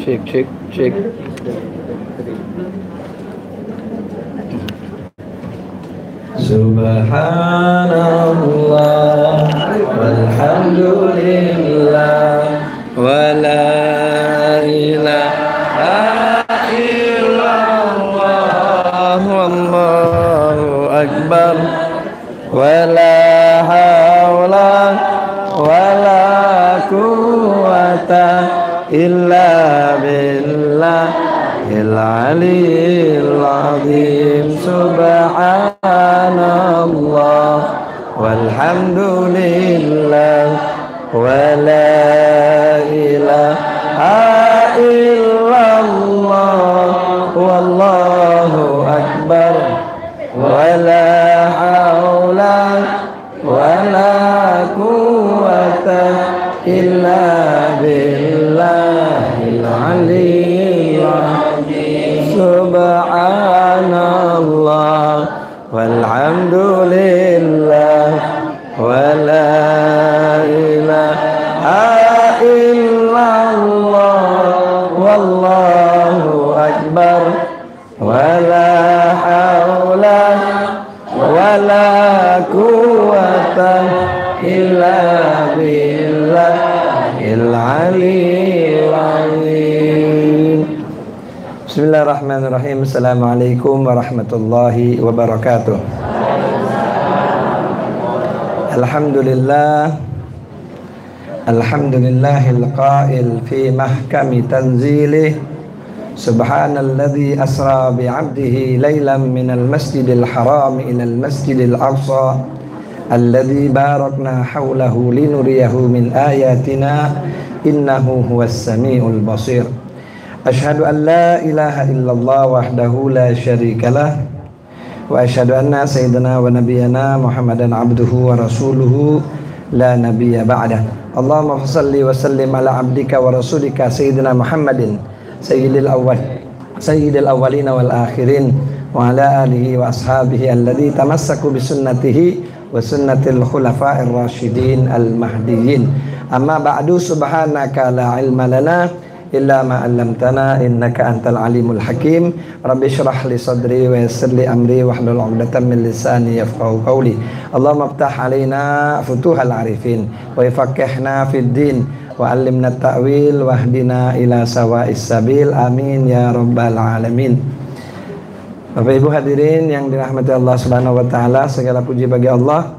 Cek cek cek. Subhanallah walhamdulillah wala ilaha illallah wallahu akbar wala haula wala quwata illa billahil aliyyil azim. Subhanallah walhamdulillah wala ilaha illallah wallahu akbar wala haula wala quwata illa billahil aliyyil azim. Subhanallah walhamdulillah wala ilaha illallah wallahu akbar wala haula wala quwata illa billahil aliyyil azim. Bismillahirrahmanirrahim. Assalamualaikum warahmatullahi wabarakatuh. Alhamdulillah. Alhamdulillahil qail fi mahkami tanzilih. Subhanalladzi asra bi'abdihi laylan minal masjidil haram ilal masjidil aqsa alladzi barakna hawlahu linuriyahu min ayatina innahu huwas samiul basir. Asyhadu an la ilaha illallah wahdahu la syarikalah wa asyhadu anna sayyidina wa nabiyyana Muhammadan abduhu wa rasuluhu la nabiyya ba'dah. Allahumma shalli wa sallim ala abdika wa rasulika sayyidina Muhammadin sayyidil awwalin wal akhirin wa ala alihi wa ashabihi alladzi tamassaku bi sunnatihi wa sunnatil khulafa'ir rasyidin al mahdiyyin. Amma ba'du, subhanaka la ilma lana illa ma 'allamtana innaka antal alimul hakim. Rabbi shrah li sadri wa yassir li amri wahlul 'uqdatam min lisani yafqahu qawli. Allahumma iftah 'alaina futuhal arifin wa faqihna fid din wa 'allimna ta'wil wahdina ila sawa'is sabil. Amin ya rabbal alamin. Bapak Ibu hadirin yang dirahmati Allah Subhanahu wa taala, segala puji bagi Allah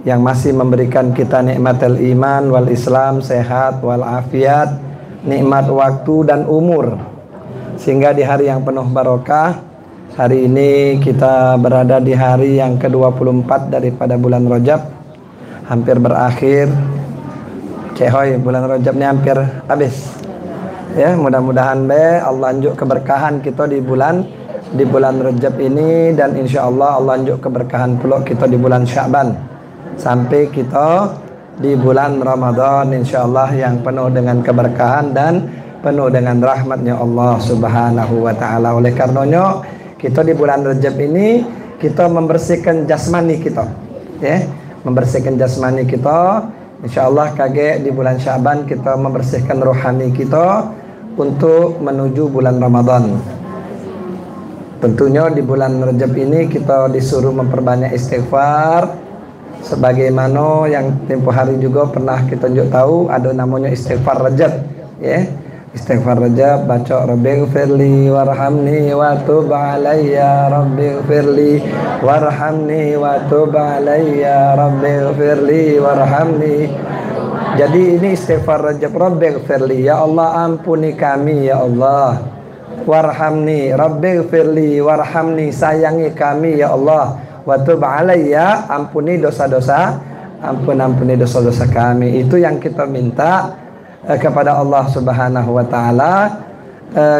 yang masih memberikan kita nikmatul iman wal Islam, sehat wal afiat, nikmat waktu dan umur, sehingga di hari yang penuh barokah hari ini kita berada di hari yang ke-24 daripada bulan Rajab, hampir berakhir. Cehoy, bulan Rajab ini hampir habis ya. Mudah-mudahan Allah anjuk keberkahan kita di bulan Rajab ini, dan insya Allah anjuk keberkahan pula kita di bulan Sya'ban sampai kita di bulan Ramadan insyaallah yang penuh dengan keberkahan dan penuh dengan rahmatnya Allah Subhanahu wa taala. Oleh karenanya kita di bulan Rajab ini kita membersihkan jasmani kita ya, membersihkan jasmani kita. Insyaallah kage di bulan Sya'ban kita membersihkan rohani kita untuk menuju bulan Ramadan. Tentunya di bulan Rajab ini kita disuruh memperbanyak istighfar, sebagaimana yang tempo hari juga pernah kita tunjuk tahu ada namanya istighfar Rajab ya. Istighfar Rajab baca rabbighfirli warhamni wa tub alayya rabbighfirli warhamni wa tub alayya rabbighfirli warhamni. Jadi ini istighfar Rajab. Rabbighfirli, ya Allah ampuni kami ya Allah. Warhamni, rabbighfirli warhamni, sayangi kami ya Allah. Wa tub alayya, ampuni dosa-dosa, ampuni dosa-dosa kami. Itu yang kita minta kepada Allah Subhanahu wa taala.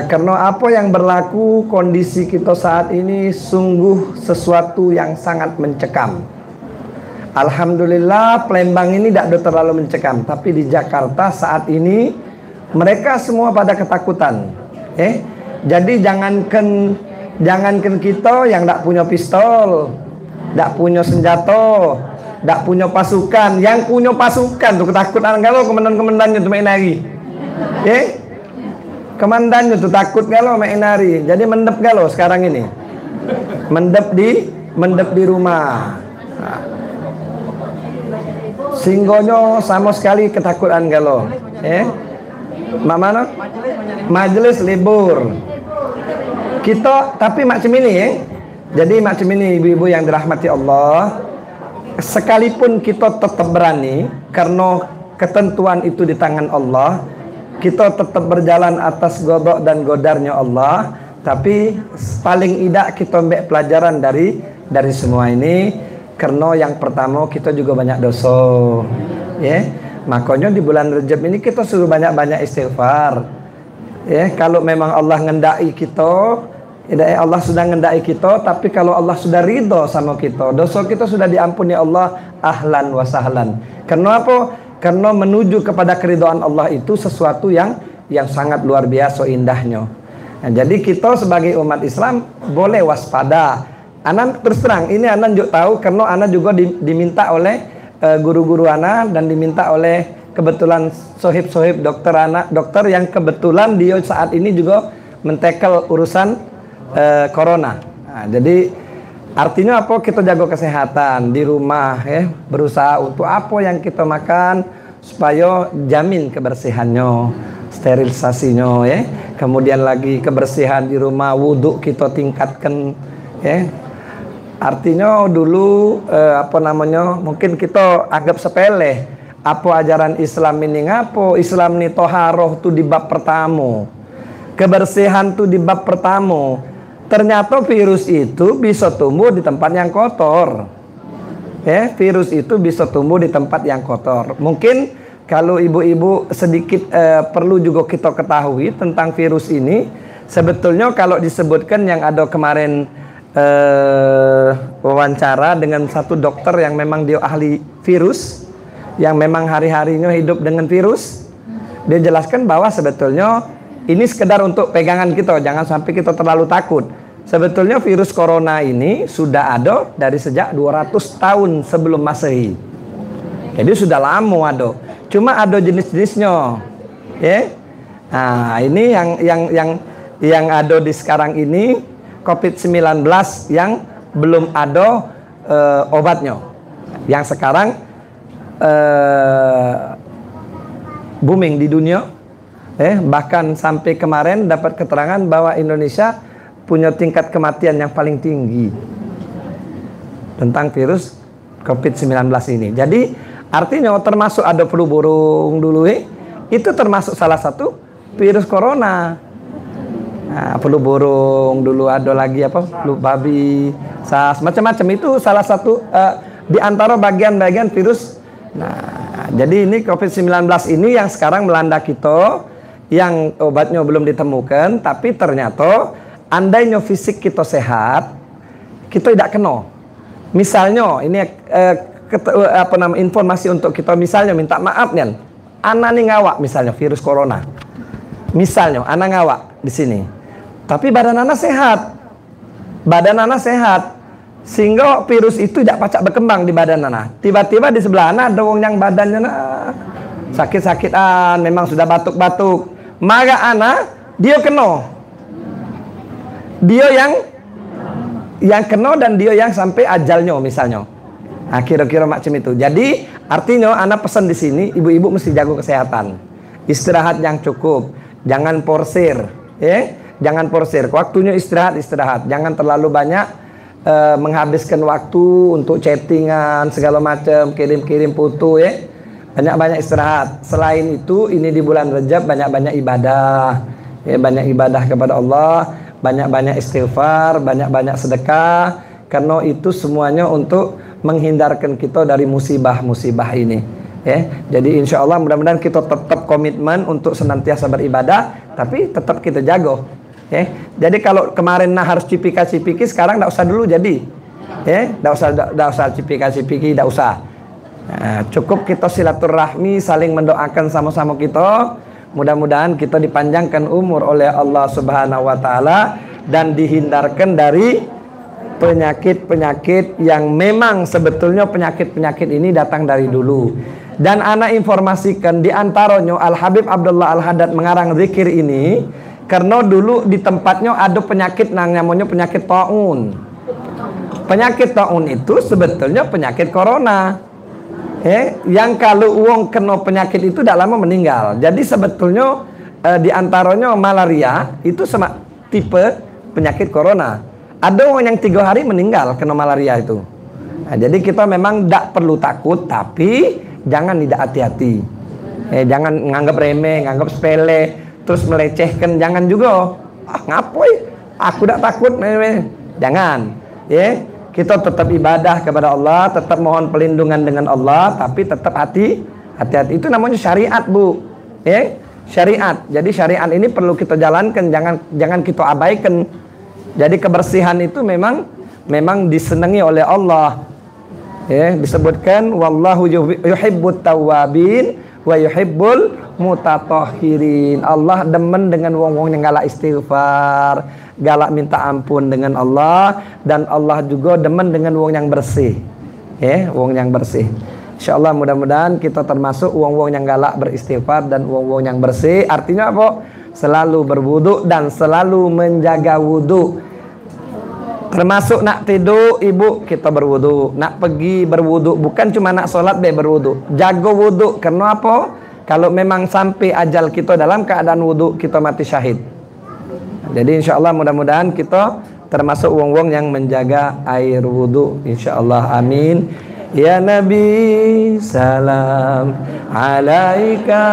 Karena apa yang berlaku, kondisi kita saat ini sungguh sesuatu yang sangat mencekam. Alhamdulillah Palembang ini tidak terlalu mencekam, tapi di Jakarta saat ini mereka semua pada ketakutan. Jadi jangankan kita yang tidak punya pistol, tidak punya senjata, tidak punya pasukan, yang punya pasukan tuh ketakutan kalau komandan-komandannya cuma lagi. Komandannya tuh takut galo main nari. Jadi mendep galo sekarang ini. Mendep di rumah. Nah. Singgonyo sama sekali ketakutan galo. Mana? Majelis libur. Kita tapi macam ini Jadi macam ini ibu-ibu yang dirahmati Allah. Sekalipun kita tetap berani karena ketentuan itu di tangan Allah, kita tetap berjalan atas godok dan godarnya Allah. Tapi paling tidak kita ambil pelajaran dari semua ini, karena yang pertama kita juga banyak dosa, makanya di bulan Rajab ini kita suruh banyak-banyak istighfar. Kalau memang Allah ngendai kita, Allah sudah ngendai kita, tapi kalau Allah sudah ridho sama kita, dosa kita sudah diampuni Allah, ahlan wa sahlan. Karena apa? Karena menuju kepada keridhaan Allah itu sesuatu yang sangat luar biasa indahnya. Nah, jadi kita sebagai umat Islam boleh waspada. Anak terus terang, ini anak juga tahu karena anak juga diminta oleh guru-guru anak dan diminta oleh kebetulan sohib-sohib dokter yang kebetulan dia saat ini juga mentekel urusan corona. Nah, jadi artinya apa? Kita jaga kesehatan di rumah, berusaha untuk apa yang kita makan supaya jamin kebersihannya, sterilisasinya, kemudian lagi kebersihan di rumah, wudhu kita tingkatkan, Artinya dulu mungkin kita anggap sepele. Apa ajaran Islam ini ngapo? Islam ini toharoh tuh di bab pertama, kebersihan tuh di bab pertama. Ternyata virus itu bisa tumbuh di tempat yang kotor. Virus itu bisa tumbuh di tempat yang kotor. Mungkin kalau ibu-ibu sedikit perlu juga kita ketahui tentang virus ini. Sebetulnya kalau disebutkan yang ada kemarin wawancara dengan satu dokter yang memang dia ahli virus, yang memang hari-harinya hidup dengan virus, dia jelaskan bahwa sebetulnya ini sekedar untuk pegangan kita, jangan sampai kita terlalu takut. Sebetulnya virus corona ini sudah ada dari sejak 200 tahun sebelum Masehi. Jadi sudah lama ada. Cuma ada jenis-jenisnya. Nah, ini yang ada di sekarang ini COVID-19 yang belum ada obatnya. Yang sekarang booming di dunia. Bahkan sampai kemarin dapat keterangan bahwa Indonesia punya tingkat kematian yang paling tinggi tentang virus COVID-19 ini. Jadi artinya termasuk ada flu burung dulu, itu termasuk salah satu virus corona. Nah, flu burung dulu, ada lagi flu babi, SARS, macam-macam, itu salah satu di antara bagian-bagian virus. Nah, jadi ini COVID-19 ini yang sekarang melanda kita, yang obatnya belum ditemukan, tapi ternyata andainya fisik kita sehat, kita tidak kena. Misalnya, ini informasi untuk kita, misalnya minta maaf nih, anak nih ngawak misalnya virus corona. Misalnya anak ngawak di sini. Tapi badan anak sehat. Badan anak sehat. Sehingga virus itu tidak pacak berkembang di badan anak. Tiba-tiba di sebelah anak ada orang yang badannya sakit-sakitan, memang sudah batuk-batuk. Maka anak dia kena. Dia yang kena dan dia yang sampai ajalnya misalnya. Nah, kira-kira macam itu. Jadi artinya anak pesan di sini, ibu-ibu mesti jaga kesehatan. Istirahat yang cukup. Jangan porsir, jangan porsir. Waktunya istirahat. Jangan terlalu banyak menghabiskan waktu untuk chattingan segala macam, kirim-kirim foto, Banyak-banyak istirahat. Selain itu, ini di bulan Rajab banyak-banyak ibadah, banyak ibadah kepada Allah, banyak-banyak istighfar, banyak-banyak sedekah, karena itu semuanya untuk menghindarkan kita dari musibah-musibah ini. Jadi insya Allah mudah-mudahan kita tetap komitmen untuk senantiasa beribadah, tapi tetap kita jaga. Jadi kalau kemarin harus cipika-cipiki, sekarang tidak usah dulu jadi. Tidak usah cipika-cipiki, tidak usah. Nah, cukup kita silaturahmi, saling mendoakan sama-sama kita. Mudah-mudahan kita dipanjangkan umur oleh Allah Subhanahu wa taala dan dihindarkan dari penyakit-penyakit yang memang sebetulnya penyakit-penyakit ini datang dari dulu. Dan ana informasikan di antaranya Al Habib Abdullah Al Haddad mengarang zikir ini Karena dulu di tempatnya ada penyakit namanya penyakit taun. Penyakit taun itu sebetulnya penyakit corona. Yang kalau uang kena penyakit itu tidak lama meninggal. Jadi sebetulnya di antaranya malaria itu sama tipe penyakit corona. Ada orang yang 3 hari meninggal kena malaria itu. Nah, jadi kita memang tidak perlu takut, tapi jangan tidak hati-hati. Jangan nganggap remeh, nganggap sepele, terus melecehkan. Jangan juga. Ngapain? Aku tidak takut. Jangan. Kita tetap ibadah kepada Allah, tetap mohon perlindungan dengan Allah, tapi tetap hati-hati. Itu namanya syariat, Bu. Syariat. Jadi syariat ini perlu kita jalankan, jangan kita abaikan. Jadi kebersihan itu memang disenangi oleh Allah. Disebutkan wallahu yuhibbut tawwabin wa yuhibbul mutatahhirin. Allah demen dengan wong-wong yang galak istighfar, galak minta ampun dengan Allah, dan Allah juga demen dengan wong yang bersih. Wong yang bersih. Insyaallah mudah-mudahan kita termasuk wong-wong yang galak beristighfar dan wong-wong yang bersih. Artinya apa? Selalu berwudu dan selalu menjaga wudu. Termasuk nak tidur ibu kita berwudu, nak pergi berwudu, bukan cuma nak solat berwudu. Jaga wudu. Karena apa? Kalau memang sampai ajal kita dalam keadaan wudu, kita mati syahid. Jadi insyaallah mudah-mudahan kita termasuk wong-wong yang menjaga air wudu, insyaallah. Amin. Ya Nabi salam alaika,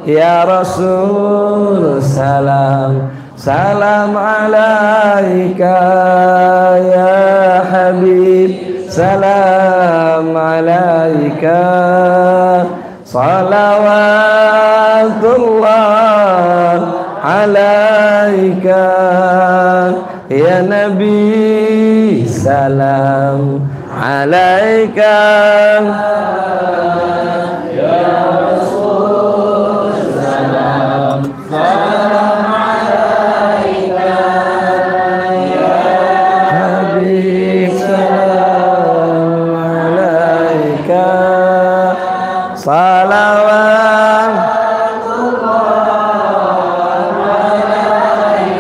ya Rasul salam salam alaika, ya Habib salam alaika, salawatullah alaika, ya Nabi salam alaika, ya Rasul salam salam alaika, ya Habib salam alaika,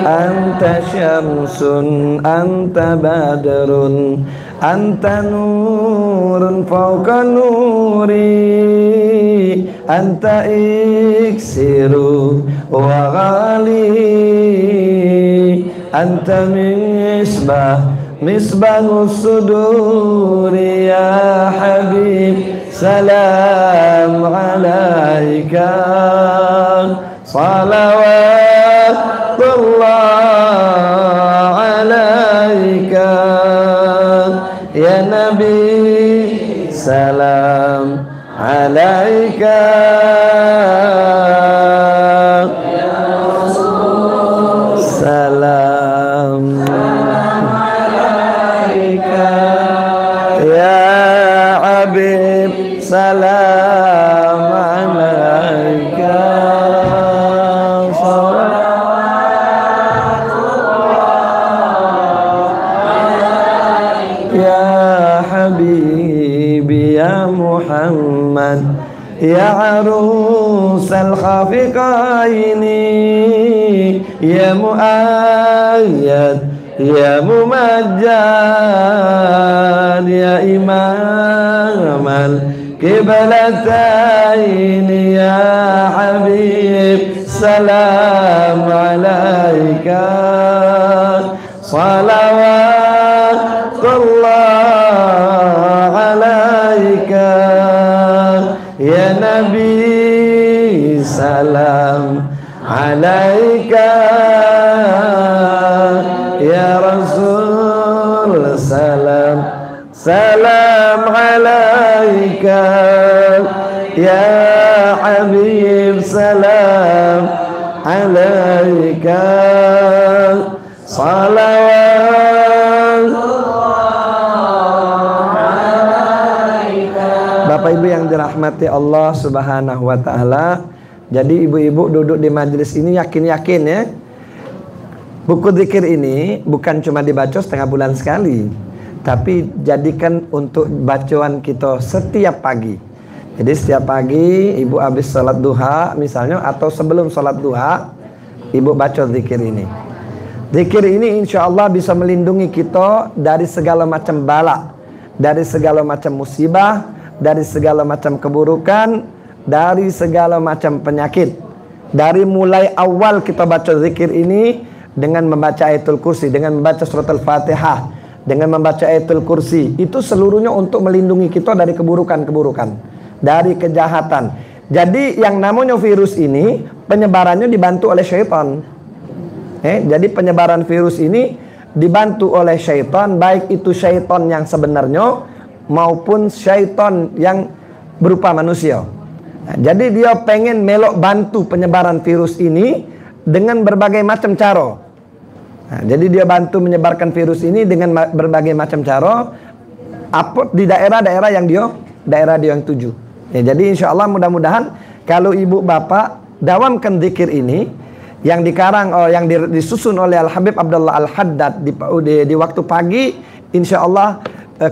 anta syamsun anta badrun anta nurun fauqa nuri, anta iksiru wa ghali, anta misbahus suduri, ya Habib salam alaika, salawatullah alaika, ya Nabi salam alaika, ya Rasul salam alaika, ya Habib salam alaika, ya Habibi ya Muhammad, ya arusal khafiqaini, ya muayyad ya mumajjad, ya imamal kiblataini, ya Habib salam alaika, salawatullah alaika, ya Nabi salam alaika, ya Rasul salam salam alaika, ya Habib salam alaika, salawat. Bapak Ibu yang dirahmati Allah Subhanahu wa taala. Jadi ibu-ibu duduk di majelis ini yakin-yakin ya. Buku zikir ini bukan cuma dibaca setengah bulan sekali, tapi jadikan untuk bacaan kita setiap pagi. Jadi setiap pagi ibu habis sholat duha misalnya, atau sebelum sholat duha, ibu baca zikir ini. Zikir ini insya Allah bisa melindungi kita dari segala macam bala, dari segala macam musibah, dari segala macam keburukan, dari segala macam penyakit. Dari mulai awal kita baca zikir ini dengan membaca ayatul kursi, dengan membaca surat al-fatihah, dengan membaca ayatul kursi, itu seluruhnya untuk melindungi kita dari keburukan-keburukan, dari kejahatan. Jadi yang namanya virus ini penyebarannya dibantu oleh syaitan. Jadi penyebaran virus ini dibantu oleh syaitan, baik itu syaitan yang sebenarnya maupun syaitan yang berupa manusia. Jadi dia pengen melok bantu penyebaran virus ini dengan berbagai macam cara. Jadi dia bantu menyebarkan virus ini dengan berbagai macam cara, apa di daerah-daerah yang dia yang tuju. Jadi insya Allah mudah-mudahan kalau ibu bapak dawamkan zikir ini yang dikarang, yang disusun oleh Al Habib Abdullah Al Haddad di waktu pagi, insya Allah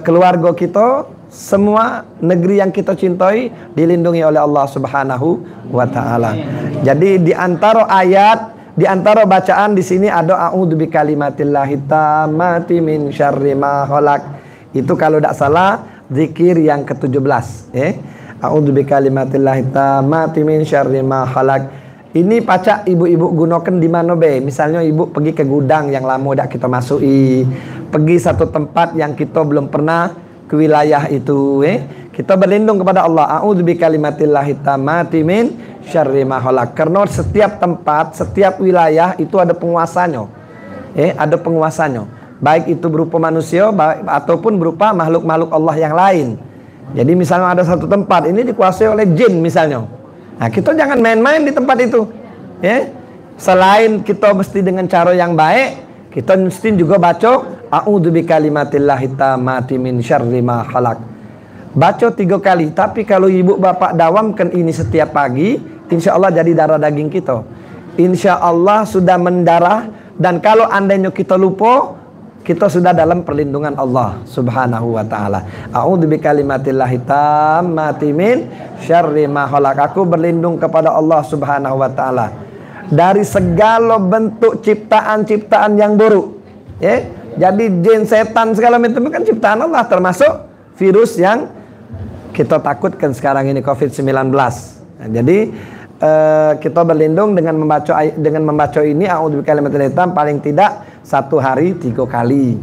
keluarga kita, semua negeri yang kita cintai dilindungi oleh Allah Subhanahu wa taala. Jadi di antara ayat, di antara bacaan di sini ada a'udzu bikalimatillahi tammati min syarri ma khalaq. Itu kalau tidak salah zikir yang ke-17, a'udzu bikalimatillahi tammati min syarri ma khalaq. Ini pacak ibu-ibu gunakan di mana be? Misalnya ibu pergi ke gudang yang lama tidak kita masuki, pergi satu tempat yang kita belum pernah ke wilayah itu, kita berlindung kepada Allah. A'udzu bikalimatillahi tammati min syarri ma khalaq. Karena setiap tempat, setiap wilayah itu ada penguasanya. Ada penguasanya. Baik itu berupa manusia ataupun berupa makhluk-makhluk Allah yang lain. Jadi misalnya ada satu tempat ini dikuasai oleh jin misalnya. Nah, kita jangan main-main di tempat itu. Selain kita mesti dengan cara yang baik, kita mesti juga baca a'udzu bikalimatillahi tammati min syarri ma khalaq. Baca 3 kali, tapi kalau ibu bapak dawamkan ini setiap pagi, insya Allah jadi darah daging kita. Insya Allah sudah mendarah, dan kalau andainya kita lupa, kita sudah dalam perlindungan Allah Subhanahu wa taala. A'udzu bikalimatillahi tammati min syarri ma khalaq. Aku berlindung kepada Allah Subhanahu wa taala dari segala bentuk ciptaan-ciptaan yang buruk. Jadi jin, setan, segala macam itu kan ciptaan Allah, termasuk virus yang kita takutkan sekarang ini, COVID-19. Nah, jadi kita berlindung dengan membaca ini a'udzu bikalimatillahi tammati paling tidak 1 hari 3 kali.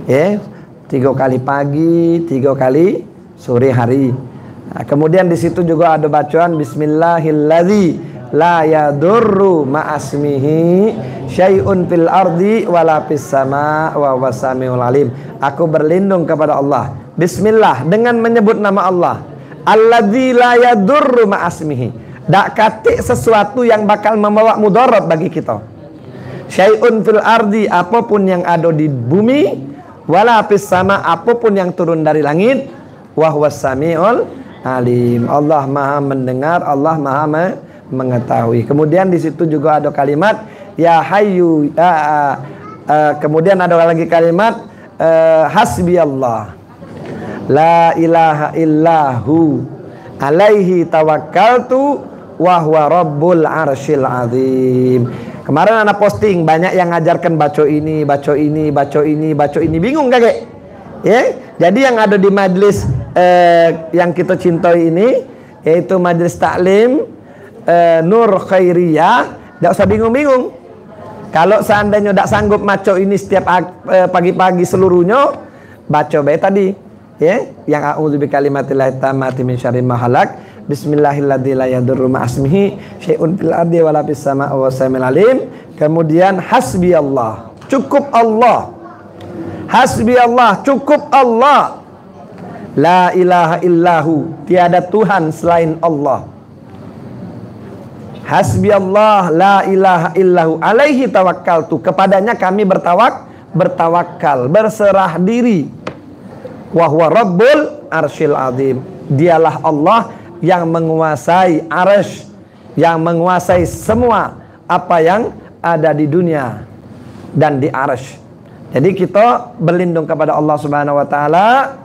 3 kali pagi, 3 kali sore hari. Nah, kemudian di situ juga ada bacaan bismillahilladzi la yadurru ma'asmihi syai'un fil ardi wala fis sama wa wasamiul alim. Aku berlindung kepada Allah, bismillah, dengan menyebut nama Allah, alladzi la yadurru ma'asmihi, dak katik sesuatu yang bakal membawa mudarat bagi kita. Syai'un fil ardi, apapun yang ada di bumi, wala fis sama, apapun yang turun dari langit, wa huwas samiul alim. Allah Maha mendengar, Allah Maha mengetahui. Kemudian di situ juga ada kalimat ya hayyu, kemudian ada lagi kalimat hasbi Allah la ilaha illahu alaihi tawakkaltu wa huwa rabbul arsyil azim. Kemarin anak posting banyak yang ngajarkan baca ini, baca ini, baca ini, baca ini, bingung kakek? Jadi yang ada di majelis yang kita cintai ini, yaitu majelis taklim Nur Khairiyah, tidak usah bingung-bingung. Kalau seandainya tidak sanggup maco ini setiap pagi-pagi seluruhnya, baca baik tadi, yang a'udzu bikalimatillahi tammati min syarri ma khalaq, bismillahilladzi la yadurru ma'asmihi syai'un fil ardi wala fis sama'i wa samiul alim. Kemudian hasbi Allah, cukup Allah. Hasbi Allah, cukup Allah. La ilaha illahu, tiada Tuhan selain Allah. Hasbi Allah la ilaha illahu alaihi tawakkaltu, kepadanya kami bertawakal, berserah diri. Wa huwa rabbul arsyil azim, dialah Allah yang menguasai arsy, yang menguasai semua apa yang ada di dunia dan di arsy. Jadi kita berlindung kepada Allah Subhanahu wa taala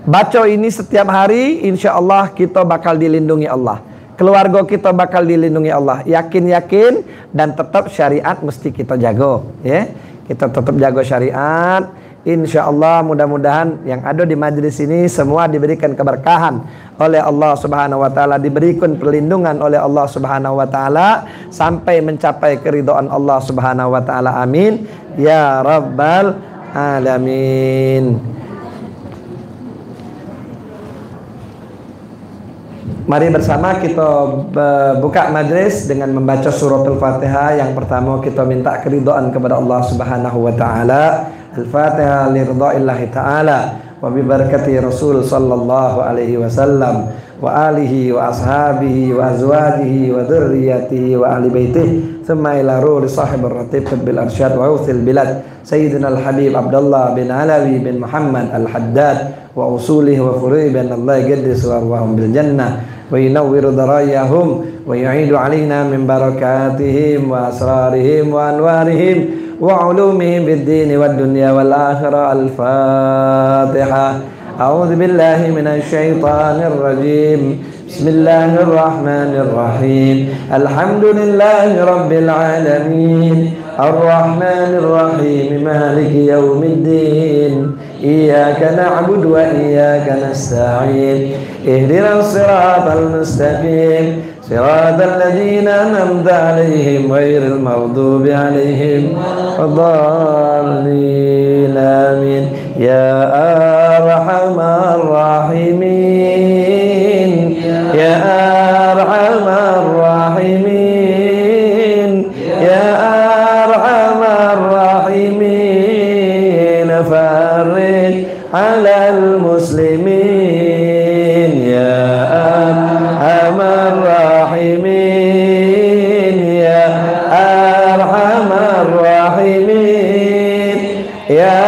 Baca ini setiap hari, insya Allah kita bakal dilindungi Allah. Keluarga kita bakal dilindungi Allah. Yakin-yakin dan tetap syariat mesti kita jaga. Ya, kita tetap jaga syariat. Insya Allah mudah-mudahan yang ada di majlis ini semua diberikan keberkahan oleh Allah Subhanahu Wa Taala, diberikan perlindungan oleh Allah Subhanahu Wa Taala sampai mencapai keridhaan Allah Subhanahu Wa Taala. Amin ya rabbal alamin. Mari bersama kita buka majlis dengan membaca suratul Fatihah. Yang pertama kita minta keridhaan kepada Allah Subhanahu Wa Taala. Al-Fatihah liridha'illahi ta'ala wa bi barakati Rasul sallallahu alaihi wasallam wa alihi wa ashabihi wa azwajihi wa dhurriyyatihi wa ahli baitihi thumma ila ruhi sahibir ratib bil arsyad wa uthil bilad Sayyidina al-Habib Abdullah bin Alawi bin Muhammad al-Haddad wa usulihi wa furu'i bin Allah qaddis wa arwahum bil jannah wa yunawwiru darayahum wa yu'idu alaina min barakatihim wa asrarihim wa anwarihim wa ulumihim bid din wad dunya wal akhirah. Al-Fatihah. A'udzu billahi minasy syaithanir rajim. Bismillahir rahmanir rahim. Alhamdulillahi rabbil alamin. Ar-Rahmanir Rahim. Maliki yaumiddin. Iyyaka na'budu wa iyyaka nasta'in. Ihdinas siratal mustaqim. صراط الذين أنعمت عليهم غير المغضوب عليهم الضالين آمين يا أرحم الراحمين يا أرحم الراحمين يا أرحم الراحمين فرج على المسلمين يا أرحم الراحمين يا أرحم الراحمين يا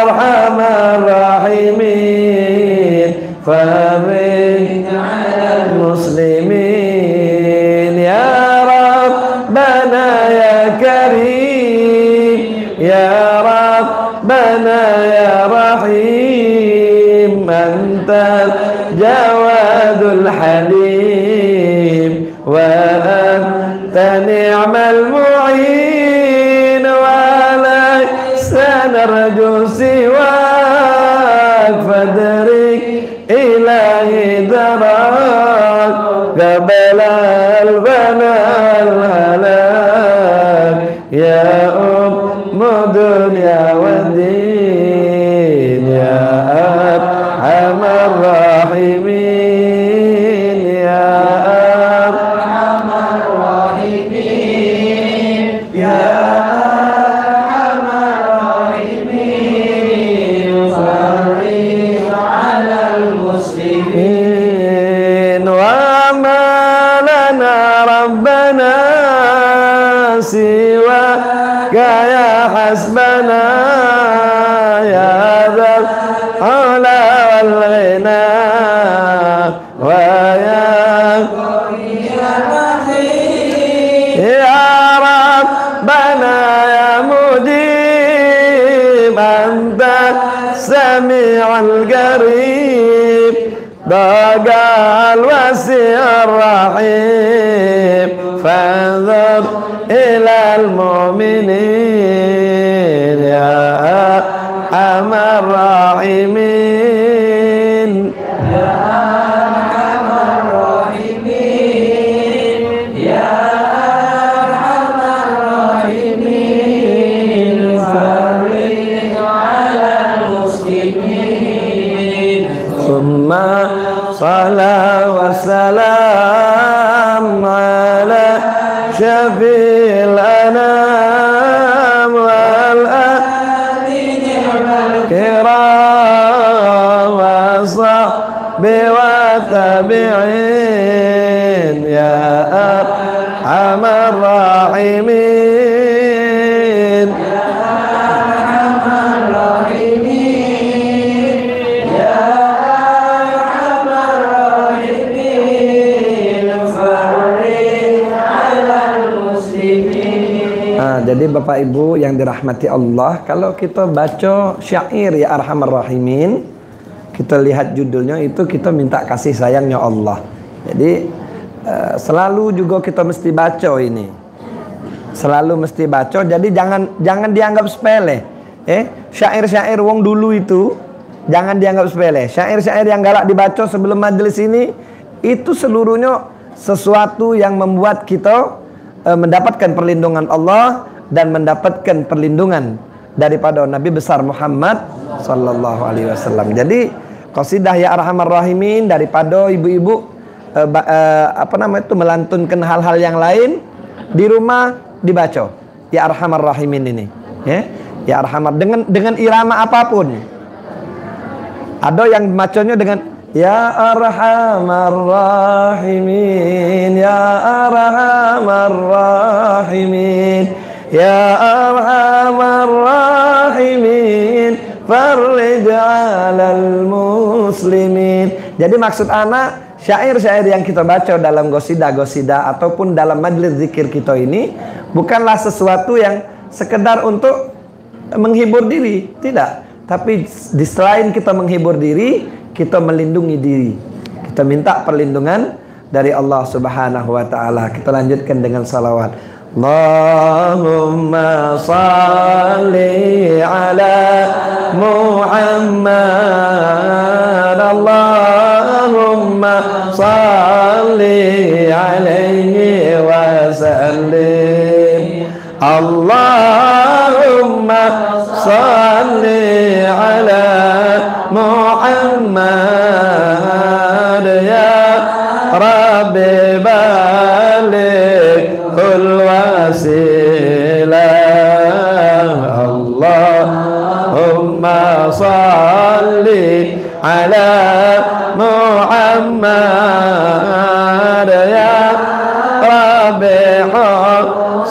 أرحم الراحمين فرج على المسلمين يا ربنا يا كريم يا ربنا يا رحيم أنت الجواد الحليم وأنت نعم المعين وليس نرجو سواك فادرك إلهي دراك قبل البناء الهلاك يا أم دنيا والدين يا أرحم الراحمين يا أرحم الراحمين يا أرحم الراحمين فرج على المسلمين وما لنا ربنا سواك يا حسبنا يا ذا العلا والغنى ويا يا ربنا يا مجيب أنت السميع القريب ضاق الواسع الرحيم فانظر إلى المؤمنين يا أرحم الراحمين يا أرحم الراحمين يا أرحم الراحمين فرج على المسلمين ثم صلاة والسلام على شفيع الأنام والآل الكرام وصحبه والتابعين يا أرحم الراحمين يا أرحم الراحمين يا أرحم الراحمين فرج على المسلمين. Jadi Bapak Ibu yang dirahmati Allah, kalau kita baca syair ya Arhamar Rahimin, kita lihat judulnya itu kita minta kasih sayangnya Allah. Jadi selalu juga kita mesti baca ini. Selalu mesti baca. Jadi jangan dianggap sepele. Syair-syair wong dulu itu jangan dianggap sepele. Syair-syair yang galak dibaca sebelum majelis ini itu seluruhnya sesuatu yang membuat kita mendapatkan perlindungan Allah dan mendapatkan perlindungan daripada Nabi besar Muhammad sallallahu alaihi wasallam. Jadi qasidah Ya Arhamar Rahimin daripada ibu-ibu melantunkan hal-hal yang lain di rumah dibaca Ya Arhamar Rahimin ini, Ya Arhamar dengan irama apapun. Ada yang bacanya dengan Ya Arhamar Rahimin, Ya Arhamar Rahimin, Ya Arhamar Rahimin, farij 'alal muslimin. Jadi maksud anak, syair-syair yang kita baca dalam gosida-gosida ataupun dalam majlis zikir kita ini bukanlah sesuatu yang sekedar untuk menghibur diri, tidak. Tapi di selain kita menghibur diri, kita melindungi diri. Kita minta perlindungan dari Allah Subhanahu wa taala. Kita lanjutkan dengan salawat. Allahumma salli ala Muhammad. Allahumma salli alaihi wa sallim. Allahumma salli ala Muhammad ya Rabbi balighul wasilah. Allahumma salli ala Muhammad ya Rabbi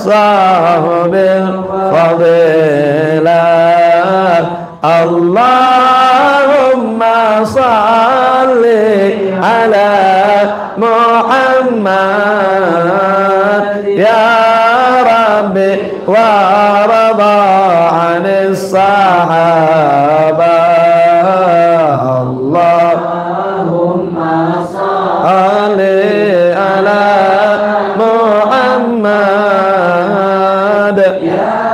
sahabil fadilah. Allahumma salli ala Muhammad ya Rabbi warada 'anis sahabah. Allahumma salli ala Muhammad ya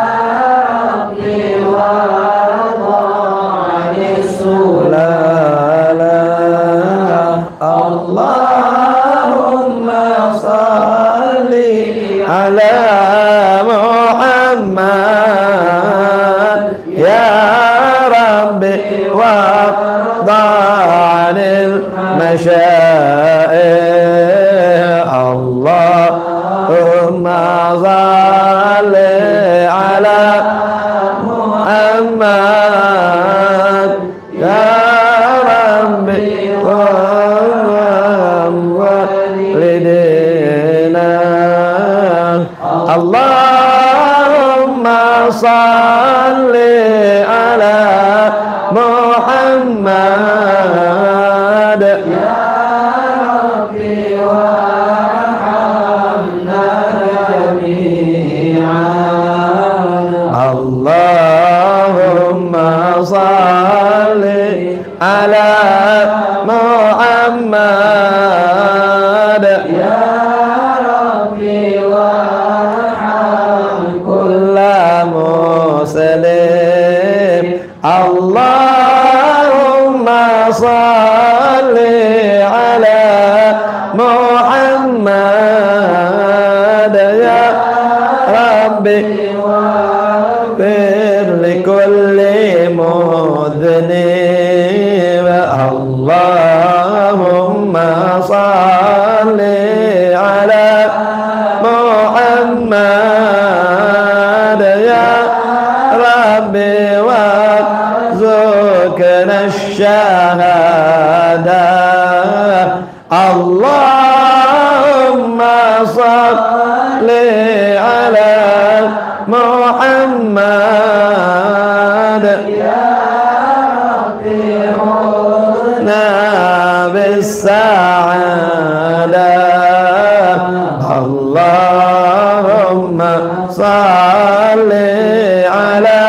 Allahumma salli ala Muhammad ya Rabbi wa'dha'anil masyaih. Allahumma salli ala Muhammad ya Rabbi Allahumma salli ala Muhammad ya Rabbi warhamna jami'an. Allahumma salli ala Muhammad ya muslim. Allahumma salli ala Muhammad ya Rabbi waghfir likulli mudhnib. Allahumma salli ala Muhammad ya Rabbi warzuqna ash-shahadah. Allahumma salli ala Muhammad ya Rabbi husna bis-sa'adah. Allahumma salli ala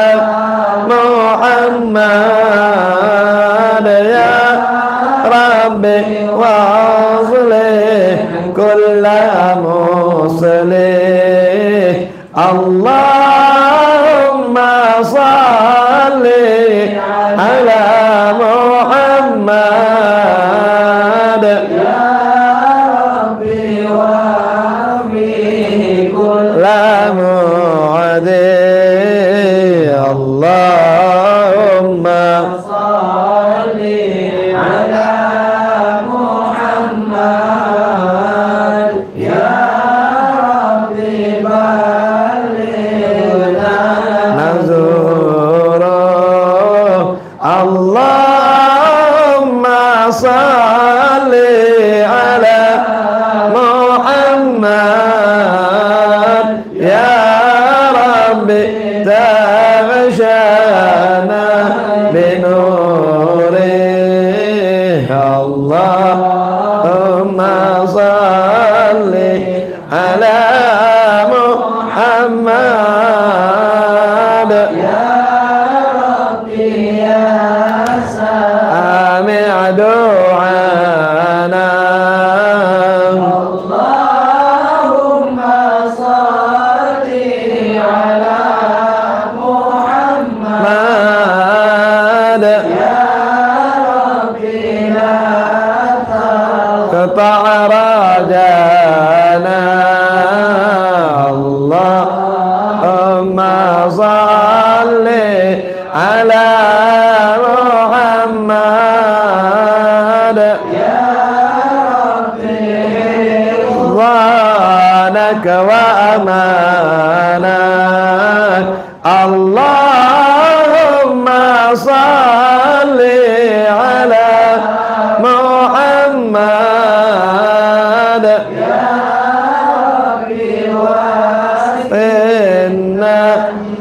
Muhammad ya rabbi waslih kulla muslih. Allahumma salli ala Muhammad. Ya Rabbi wa fi kulla mu'adi. Allahumma salli ala Muhammad. Ya Rabbi Allahumma salli ala Muhammad. Ya Rabbi taghshana binuri. Allahumma salli ala Muhammad. Ya du'ana. Allahumma salli ala Muhammad. Ya Rabbi la taqta' rajana. Allahumma salli ala Muhammad. Ya Rabbi ridwanaka wa amanak. Allahumma salli ala Muhammad. Ya Rabbi wasfinna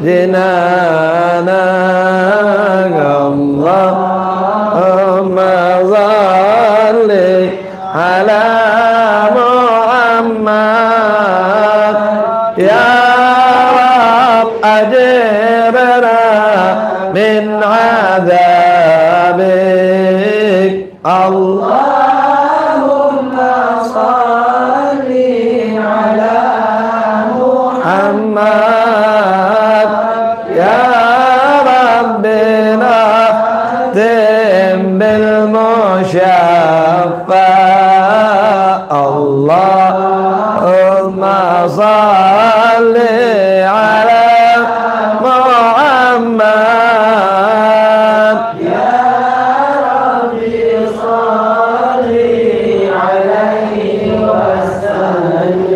jinana. Allahumma salli ala Muhammad. Ya Rab ajirna min azabik. Allahumma salli ala Muhammad. Ya Rabbina bil musyaffa. Allahumma salli ala Muhammad. Ya Rabbi salli alaihi wasallim.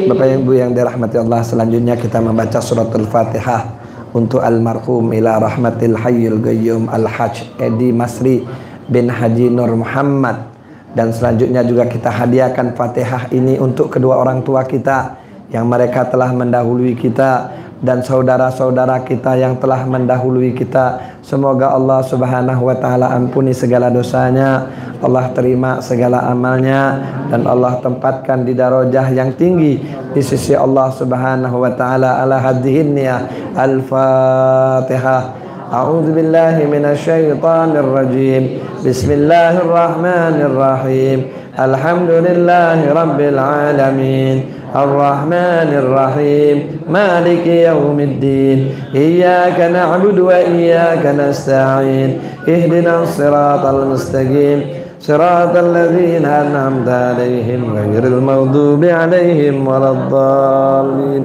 Bapak Ibu yang dirahmati Allah, selanjutnya kita membaca surat Al-Fatihah untuk almarhum ila rahmatil hayyul qayyum Al-Hajj Edi Masri bin Haji Nur Muhammad. Dan selanjutnya juga kita hadiahkan Fatihah ini untuk kedua orang tua kita yang mereka telah mendahului kita dan saudara-saudara kita yang telah mendahului kita. Semoga Allah Subhanahu wa taala ampuni segala dosanya, Allah terima segala amalnya, dan Allah tempatkan di darajah yang tinggi di sisi Allah Subhanahu wa taala. Ala hadhihi niyah. Al-Fatihah. A'udzu billahi minasyaitonir rajim. Bismillahirrahmanirrahim. Alhamdulillahi rabbil alamin. Ar-Rahmanir Rahim. Maliki yaumiddin. Iyyaka na'budu wa iyyaka nasta'in. Ihdinas siratal mustaqim. Siratal ladzina an'amta 'alaihim ghairil maghdubi 'alaihim waladdallin.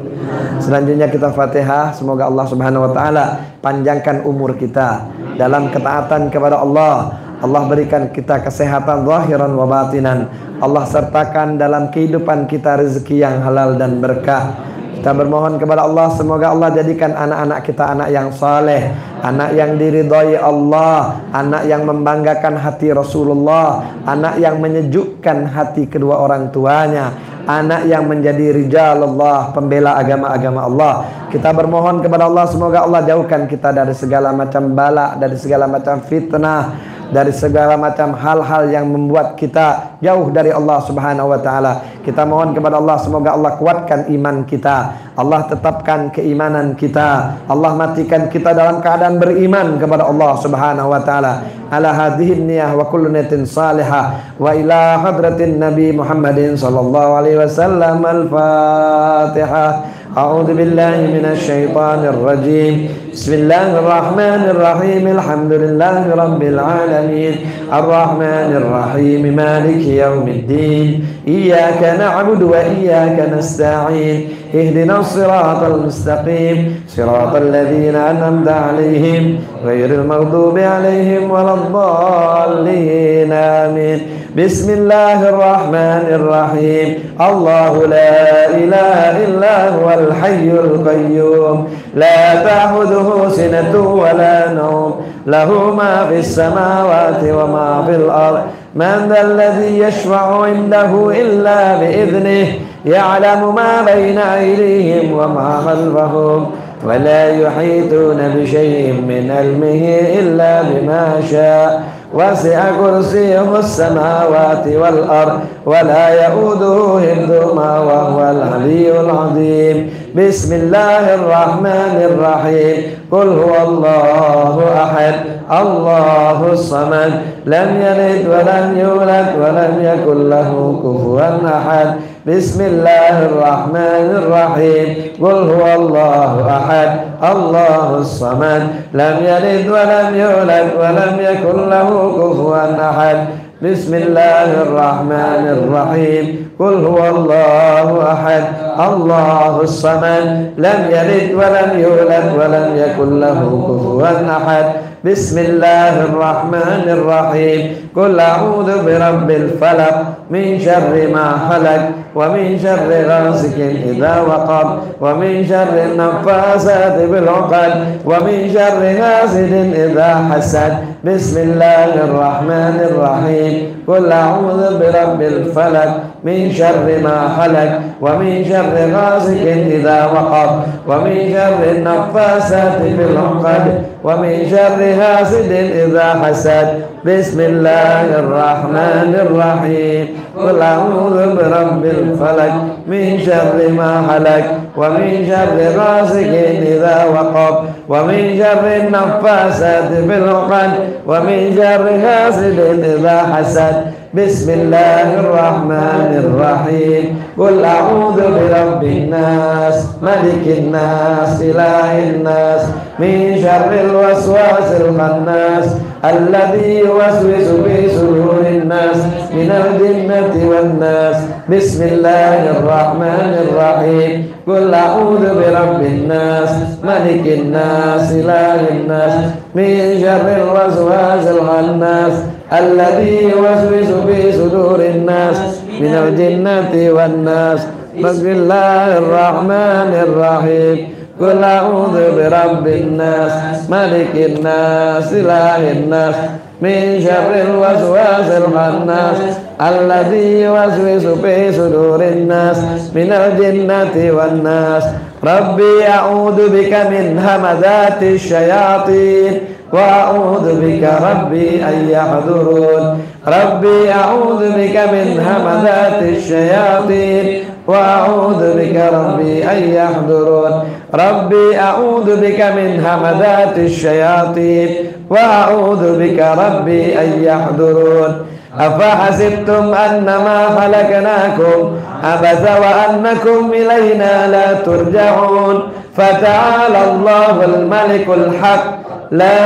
Selanjutnya kita Fatihah. Semoga Allah Subhanahu wa taala panjangkan umur kita dalam ketaatan kepada Allah. Allah berikan kita kesehatan zahiran wa batinan. Allah sertakan dalam kehidupan kita rezeki yang halal dan berkah. Kita bermohon kepada Allah, semoga Allah jadikan anak-anak kita anak yang saleh, anak yang diridhai Allah, anak yang membanggakan hati Rasulullah, anak yang menyejukkan hati kedua orang tuanya, anak yang menjadi rijal Allah, pembela agama-agama Allah. Kita bermohon kepada Allah, semoga Allah jauhkan kita dari segala macam bala, dari segala macam fitnah, dari segala macam hal-hal yang membuat kita jauh dari Allah Subhanahu wa taala. Kita mohon kepada Allah semoga Allah kuatkan iman kita, Allah tetapkan keimanan kita, Allah matikan kita dalam keadaan beriman kepada Allah Subhanahu wa taala. Ala hadhihi niyah wa kullu niyatin salihah wa ila hadratin Nabi Muhammadin sallallahu alaihi wasallam. Al-Fatihah. A'udzu billahi minasy syaithanir rajim. Bismillahir rahmanir rahim. Alhamdulillahi rabbil alamin. Arrahmanir rahim. Maliki yaumiddin. Iyyaka na'budu wa iyyaka nasta'in. Ihdinas siratal mustaqim. Siratal ladzina an'amta 'alaihim ghairil maghdubi 'alaihim waladdallin. Amin. Bismillahirrahmanirrahim. Allahu la ilaha illa huwal hayyul qayyum. La ta'khudhuhu sinatun wa la nawm. Lahu ma fis samawati wa ma fil ardh. Man dhal ladzi yashfa'u 'indahu illa bi idhnihi. Ya'lamu ma bayna aydihim wa ma khalfahum. Wa la yuhituna bi shay'in min 'ilmihi illa bima syaa'. وسع كرسيه السماوات والأرض ولا يؤوده حفظهما وهو العلي العظيم. بسم الله الرحمن الرحيم. قل هو الله أحد الله الصمد لم يلد ولم يولد ولم يكن له كفوا أحد. بسم الله الرحمن الرحيم. قل هو الله أحد الله الصمد لم يلد ولم يولد ولم يكن له كفوا أحد. بسم الله الرحمن الرحيم. قل هو الله أحد الله الصمد لم يلد ولم يولد ولم يكن له كفوا أحد. بسم الله الرحمن الرحيم. قل أعوذ برب الفلق من شر ما خلق ومن شر غاسق إذا وقب ومن شر النفاثات بالعقد ومن شر حاسد إذا حسد. بسم الله الرحمن الرحيم. قل أعوذ برب الفلق من شر ما خلق ومن شر غاسق إذا وقب ومن شر النفاثات بالعقد ومن شر حاسد إذا حسد. بسم الله الرحمن الرحيم. قل أعوذ برب الفلق من شر ما خلق ومن شر غاسق إذا وقب ومن شر النفاثات بالعقد ومن شر حاسد إذا حسد. بسم الله الرحمن الرحيم. قل أعوذ برب الناس ملك الناس إله الناس من شر الوسواس الخناس الذي يوسوس في صدور الناس من الجنة والناس. بسم الله الرحمن الرحيم. قل أعوذ برب الناس ملك الناس إله الناس من شر الوسواس الخناس الذي يوسوس في صدور الناس من الجنة والناس. بسم الله الرحمن الرحيم. قل أعوذ برب الناس ملك الناس إله الناس من شر الوسواس الخناس الذي يوسوس في صدور الناس من الجنة والناس. ربي أعوذ بك من همزات الشياطين وأعوذ بك ربي أن يحضرون. ربي أعوذ بك من همزات الشياطين وأعوذ بك ربي أن يحضرون. ربي أعوذ بك من همزات الشياطين وأعوذ بك ربي أن يحضرون. أفحسبتم أنما خلقناكم عبثا وأنكم إلينا لا ترجعون. فتعالى الله الملك الحق لا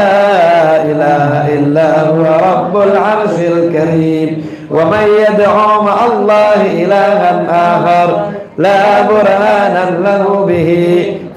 إله إلا هو رب العرش الكريم. ومن يدعو مع الله إلها آخر لا برهان له به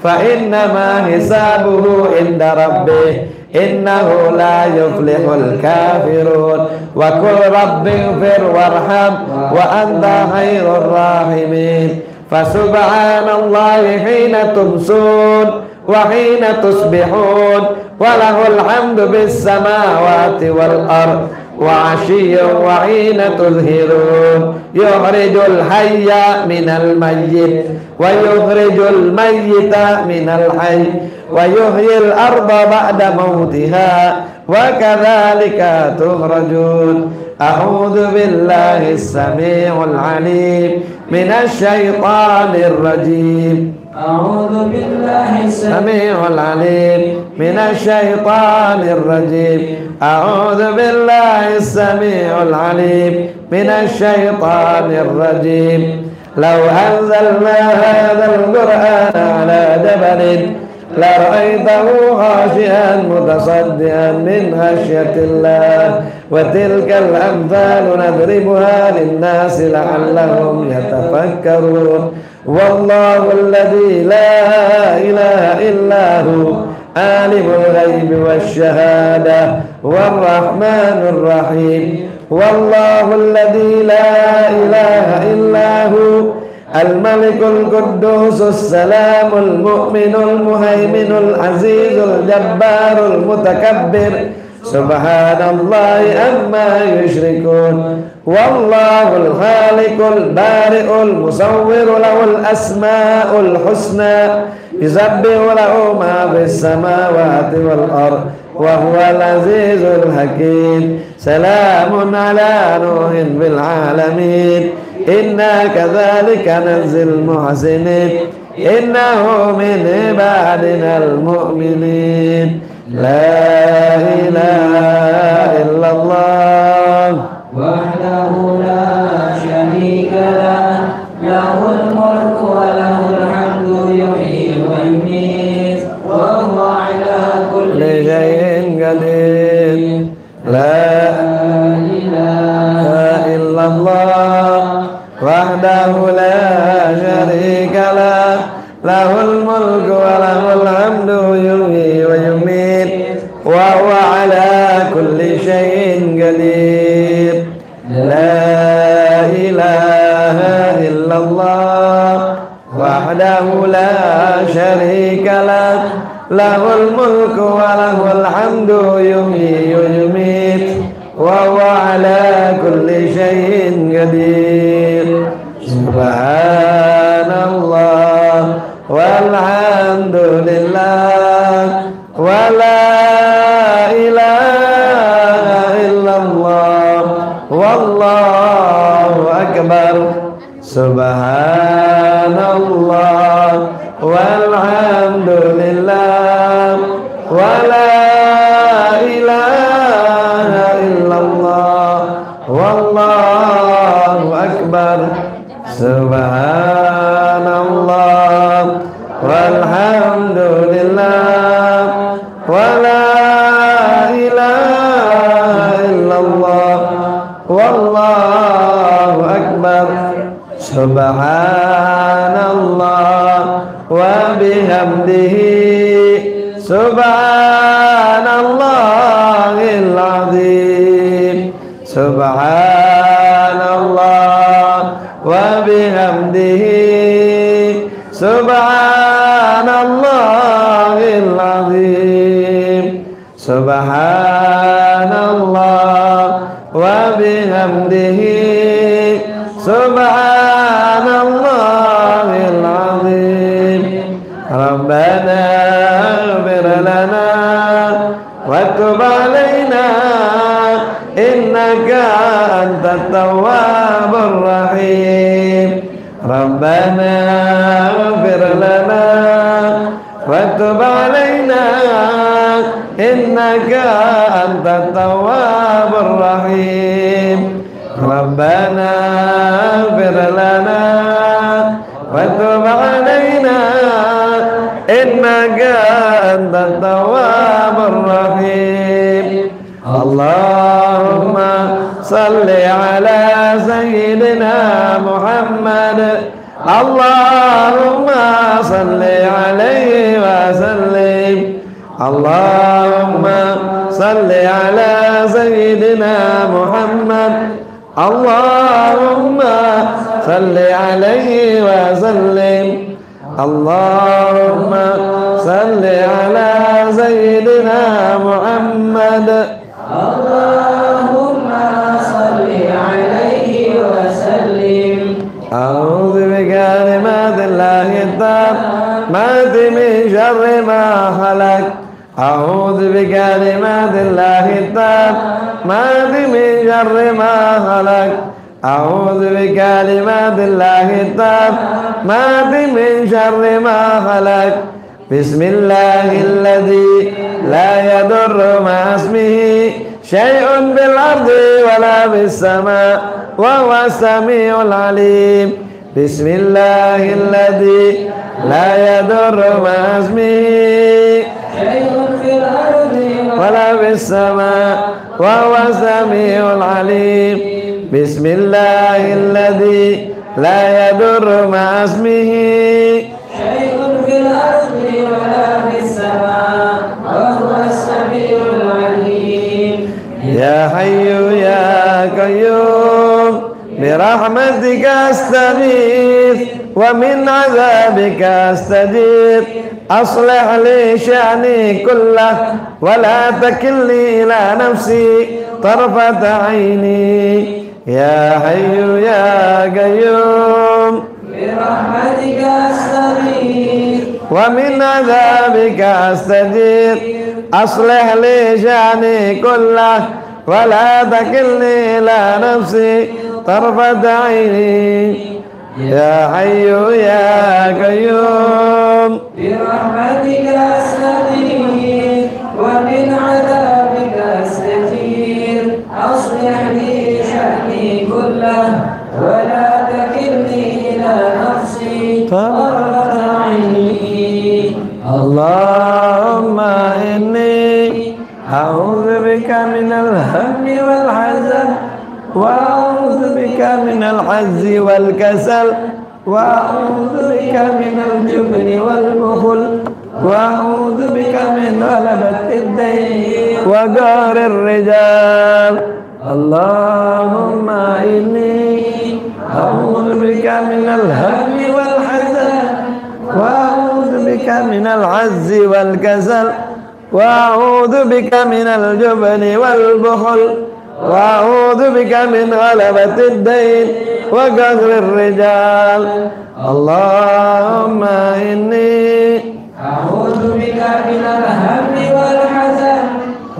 فإنما حسابه عند ربه إنه لا يفلح الكافرون. وقل رب اغفر وارحم وأنت خير الراحمين. فسبحان الله حين تمسون وحين تصبحون وله الحمد بالسماوات والأرض وعشي وحين تظهرون يخرج الحي من الميت ويخرج الميت من الحي ويحيي الأرض بعد موتها وكذلك تخرجون أعوذ بالله السميع العليم من الشيطان الرجيم أعوذ بالله السميع العليم من الشيطان الرجيم أعوذ بالله السميع العليم من الشيطان الرجيم لو أنزلنا هذا القرآن على جبل لرأيته خاشعا متصدعا من خشية الله وتلك الأمثال نضربها للناس لعلهم يتفكرون والله الذي لا إله إلا هو عالم الغيب والشهادة والرحمن الرحيم والله الذي لا إله إلا هو الملك القدوس السلام المؤمن المهيمن العزيز الجبار المتكبر سبحان الله عما يشركون والله الخالق البارئ المصور له الأسماء الحسنى يسبح له ما في السماوات والأرض وهو العزيز الحكيم سلام على نوح في العالمين إنا كذلك نجزي المحسنين إنه من عبادنا المؤمنين لا إله إلا الله وحده لا شريك له له الملك وله الحمد يحيي ويميت وهو على كل شيء قدير لا إله إلا الله وحده لا شريك له له الملك وله الحمد يحيي ويميت وهو على كل شيء قدير لا إله إلا الله وحده لا شريك له له الملك وله الحمد يحيي ويميت وهو على كل شيء قدير سبحان الله والحمد لله ولا إله إلا الله والله أكبر سبحان الله والحمد لله ولا إله إلا الله والله أكبر سبحان الله والحمد لله ولا إله إلا الله والله أكبر سبحان الله وبحمده سبحان الله العظيم سبحان الله وبحمده سبحان الله العظيم سبحان الله وبحمده سبحان الله العظيم ربنا اغفر لنا وتب علينا إنك أنت التواب الرحيم ربنا اغفر لنا وتب علينا إنك أنت التواب الرحيم ربنا اغفر لنا وتب علينا إنك أنت التواب الرحيم اللهم صل على سيدنا محمد اللهم صل عليه وسلم اللهم صل على سيدنا محمد اللهم صل عليه وسلم اللهم صل على سيدنا محمد اللهم التامات من شر ما خلق أعوذ بكلمات الله التامات من شر ما خلق أعوذ بكلمات الله التامات من شر ما خلق بسم الله الذي لا يضر مع اسمه شيء بالأرض ولا بالسماء وهو السميع العليم بسم الله الذي لا يضر مع اسمه شيء في الأرض ولا بالسماء وهو السميع العليم بسم الله الذي لا يضر مع اسمه شيء في الأرض ولا في السماء وهو السميع العليم يا حي يا قيوم برحمتك أستغيث ومن عذابك أستجير أصلح لي شأني كله ولا تكلني إلى نفسي طرفة عيني يا حي يا قيوم برحمتك أستغيث ومن عذابك أستجير أصلح لي شأني كله ولا تكلني إلى نفسي طرفة عيني يا حي يا قيوم برحمتك أستغيث ومن عذابك أستجير أصلح لي شأني كله ولا تكلني إلى نفسي طرفة عيني اللهم إني أعوذ بك من الهم والحزن وأعوذ بك من العجز والكسل وأعوذ بك من الجبن والبخل وأعوذ بك من غلبة الدين وقهر الرجال اللهم إني أعوذ بك من الهم والحزن وأعوذ بك من العجز والكسل وأعوذ بك من الجبن والبخل وأعوذ بك من غلبة الدين وقهر الرجال اللهم إني أعوذ بك من الهم والحزن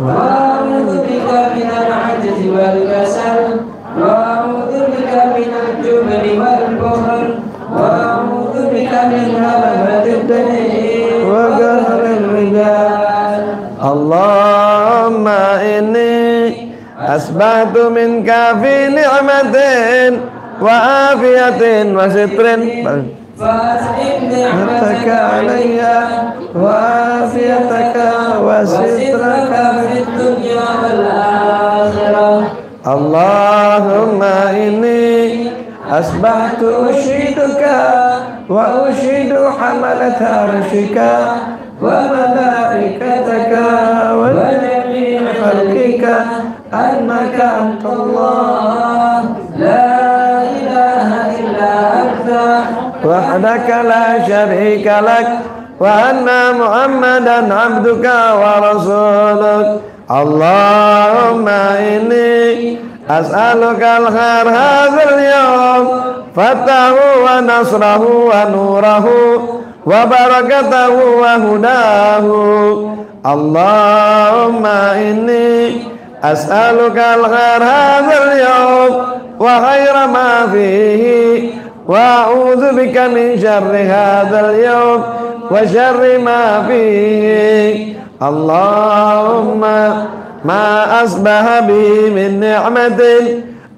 وأعوذ بك من العجز والكسل وأعوذ بك من الجبن والبخل وأعوذ بك من غلبة الدين وقهر الرجال اللهم إني أسبحت منك في نعمة وعافية وستر فأسلم نعمتك علي وعافيتك وسترك في الدنيا والآخرة اللهم إني أصبحت أشهدك وأشهد حملة عرشك وملائكتك وجميع خلقك أنك أنت الله لا إله إلا أنت وحدك لا شريك لك وأن محمدا عبدك ورسولك اللهم إني أسألك الخير هذا اليوم فتحه ونصره ونوره وبركته وهداه اللهم إني أسألك الخير هذا اليوم وخير ما فيه وأعوذ بك من شر هذا اليوم وشر ما فيه اللهم ما أصبح بي من نعمة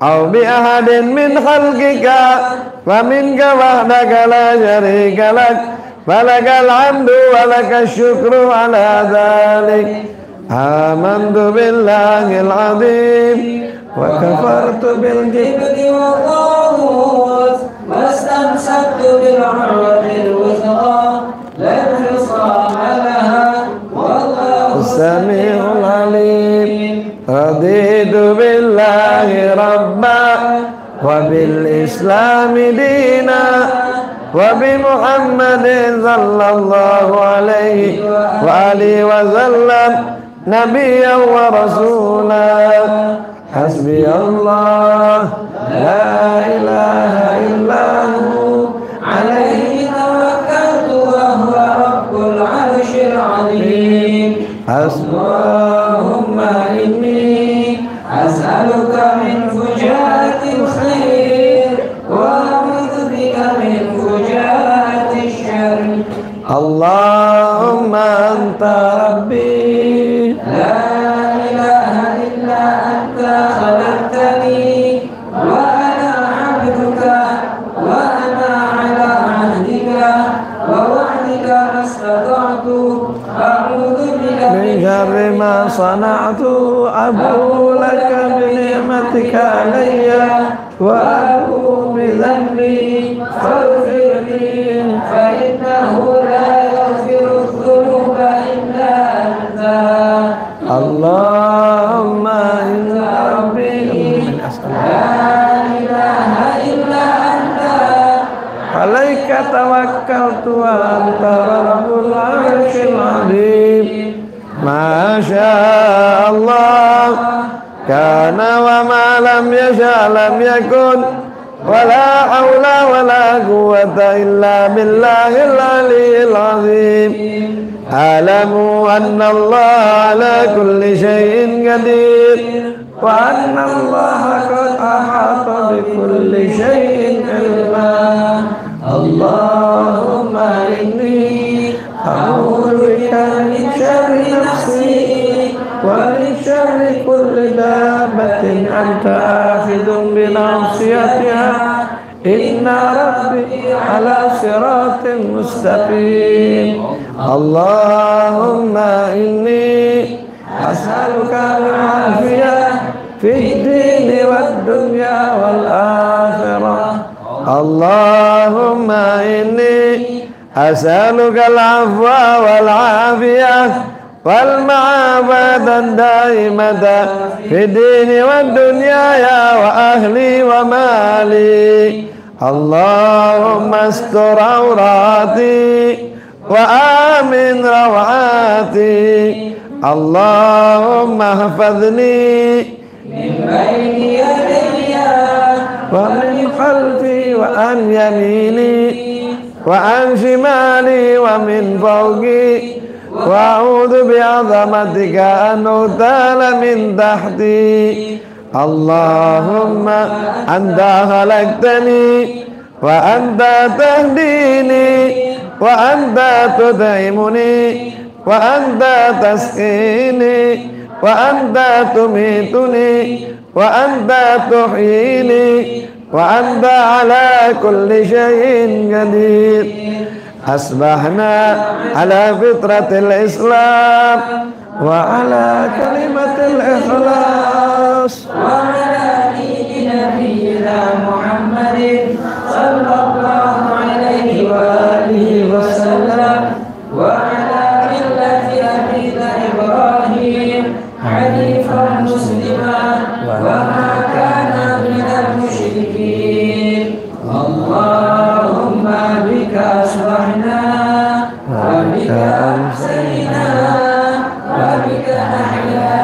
أو بأحد من خلقك فمنك وحدك لا شريك لك فلك الحمد ولك الشكر على ذلك آمنت بالله العظيم وكفرت بالجبت والطاغوت واستمسكت بالعروة الوثقى لا انفصام لها والله السميع العليم رضيت بالله ربا وبالإسلام دينا وبمحمد صلى الله عليه وآله وسلم نبيا ورسولا حسبي الله لا إله إلا هو عليه توكلت Allahumma anta rabbi la ilaha illa anta khalaqtani wa ana 'abduka wa ana 'ala 'ahdika wa wa'dika mastata'tu a'udzu bika min syarri ma sana'tu abu laka bi ni'matika alayya wa abu bi dhanbi faghfirli fa innahu la yaghfiru dhunuba illa anta Allahumma inna rabbi la ilaha illa anta alaika tawakkaltu wa anta rabbul arshil azim ma syaa Allah kana wa ma lam yasha lam yakun wala haula wala quwwata illa billahil aliyyil azim alamu anna Allah ala kulli shay'in qadir wa anna Allah qad ahata bi kulli shay'in ilma Allahumma inni a'udzu bika min syarri nafsi wa min syarri kulli dabbatin anta akhidhun bi nasiyatiha inna rabbi ala siratin mustaqim Allahumma inni as'aluka al-afiyah fid dini wad dunya wal akhirah Allahumma inni as'aluka al-afwa wal afiyah wal ma'afadah daimata fid dini wad dunya ya wa ahli wa mali Allahumma astur awrati wa amin rawati Allahumma hafadhni min bayni yadayya wa min khalfi wa an yamini wa an shimali wa min fawqi wa a'udzu bi'azamatika an utala min tahti Allahumma anta khalaqtani wa anta tahdini wa anta tud'imuni wa anta tasqini wa anta tumituni wa anta tuhyini wa anta ala kulli shay'in qadir asbahna ala fitratil islam wa ala kalimatil ikhlas wa ala dini nabiyyina Muhammadin sallallahu alaihi wa alihi wa sallam wa ala millati abina Ibrahim hanifan musliman wa ma kana minal musyrikin Allahumma bika asbahna wa bika amsayna wa bika nahya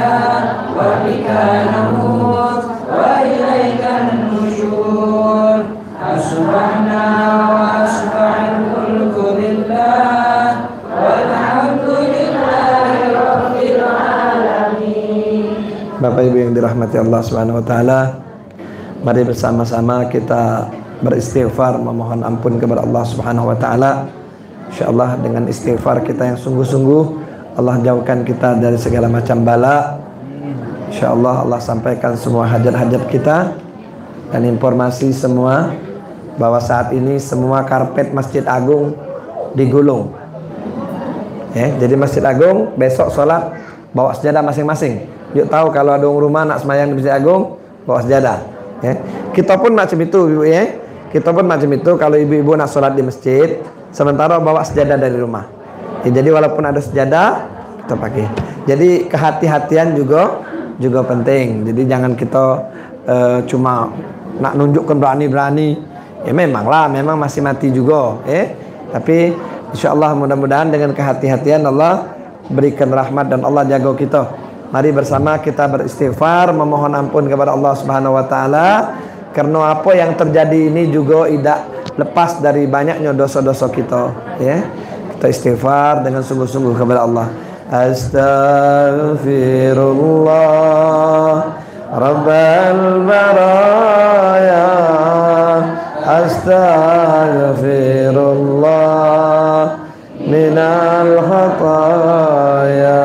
wa bika namut wa ilaikan nusyur asbahna wa asbahal mulku lillah walhamdulillahi rabbil alamin. Bapak Ibu yang dirahmati Allah Subhanahu wa taala, mari bersama-sama kita beristighfar memohon ampun kepada Allah Subhanahu wa taala. Insyaallah dengan istighfar kita yang sungguh-sungguh Allah jauhkan kita dari segala macam bala. Insyaallah Allah sampaikan semua hajat-hajat kita dan informasi semua bahwa saat ini semua karpet Masjid Agung digulung. Jadi Masjid Agung besok sholat bawa sejadah masing-masing. Yuk tahu kalau ada rumah nak semayang di Masjid Agung bawa sejadah. Kita pun macam itu, Ibu ya. Kita pun macam itu kalau ibu-ibu nak sholat di masjid, sementara bawa sejadah dari rumah. Jadi walaupun ada sejadah kita pakai. Jadi kehati-hatian juga penting. Jadi jangan kita cuma nak nunjukkan berani-berani. Ya memang masih mati juga. Tapi insyaallah mudah-mudahan dengan kehati-hatian Allah berikan rahmat dan Allah jaga kita. Mari bersama kita beristighfar memohon ampun kepada Allah Subhanahu wa taala karena apa yang terjadi ini juga tidak lepas dari banyaknya dosa-dosa kita, ya. Kita istighfar dengan sungguh-sungguh kepada Allah. Astaghfirullah Rabbal baraya astaghfirullah minal khataya.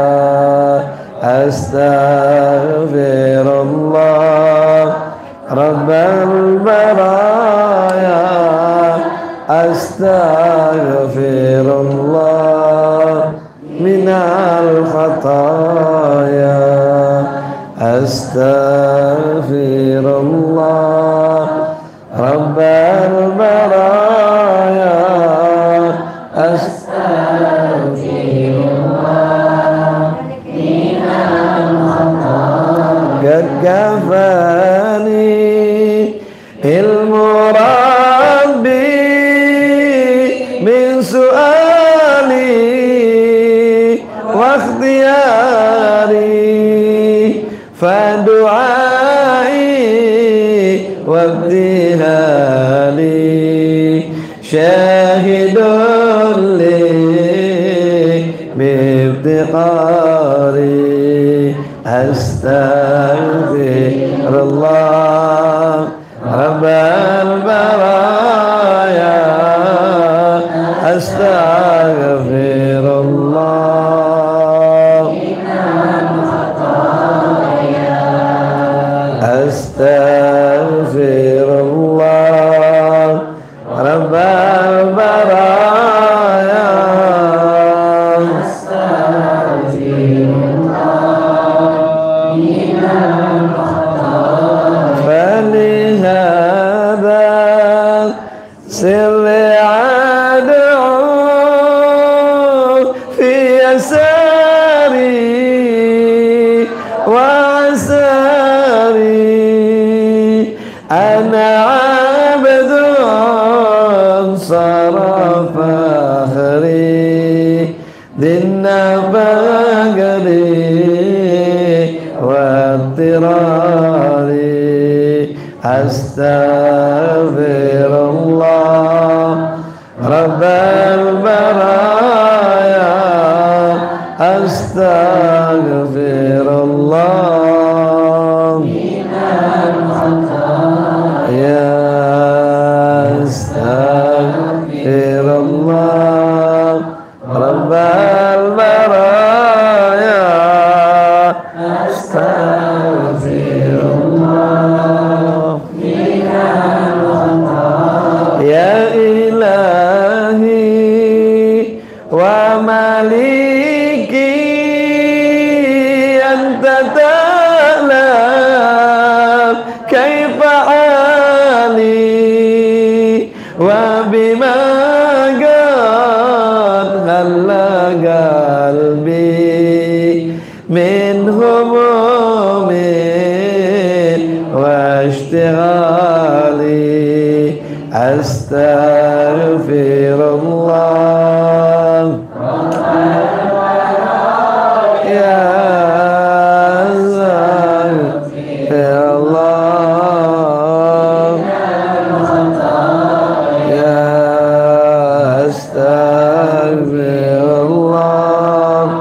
Astaghfirullah Rabbal baraya. Astaghfirullah minal khataya. Astaghfirullah Rabbal baraya. Astaghfirullah minal khataya. Qad kafani ilmu Rabbi min su'ali wa ikhtiyari, fadu'ai wa ibtihali syahidun li bibtiqari. Astaghfirullah Rabbal baraya. Astaghfirullah Astaghfirullah Rabbal baraya. Astaghfirullah minal khataya. Falihada sirri ad'u fi yasari wa asari. Ana abdun sarafa khari dinna bagari wa tirari. Astaghfirullah Rabbal baraya. Astaghfirullah minal khataya. Astaghfirullah Rabbal baraya. Astaghfirullah minal khataya. Ya ilahi wa maliki anta ta'lam kaifa ali wa bima qad halla qalbi min humumin wa ishtighali. Astaghfirullah ya Astaghfirullah ya Astaghfirullah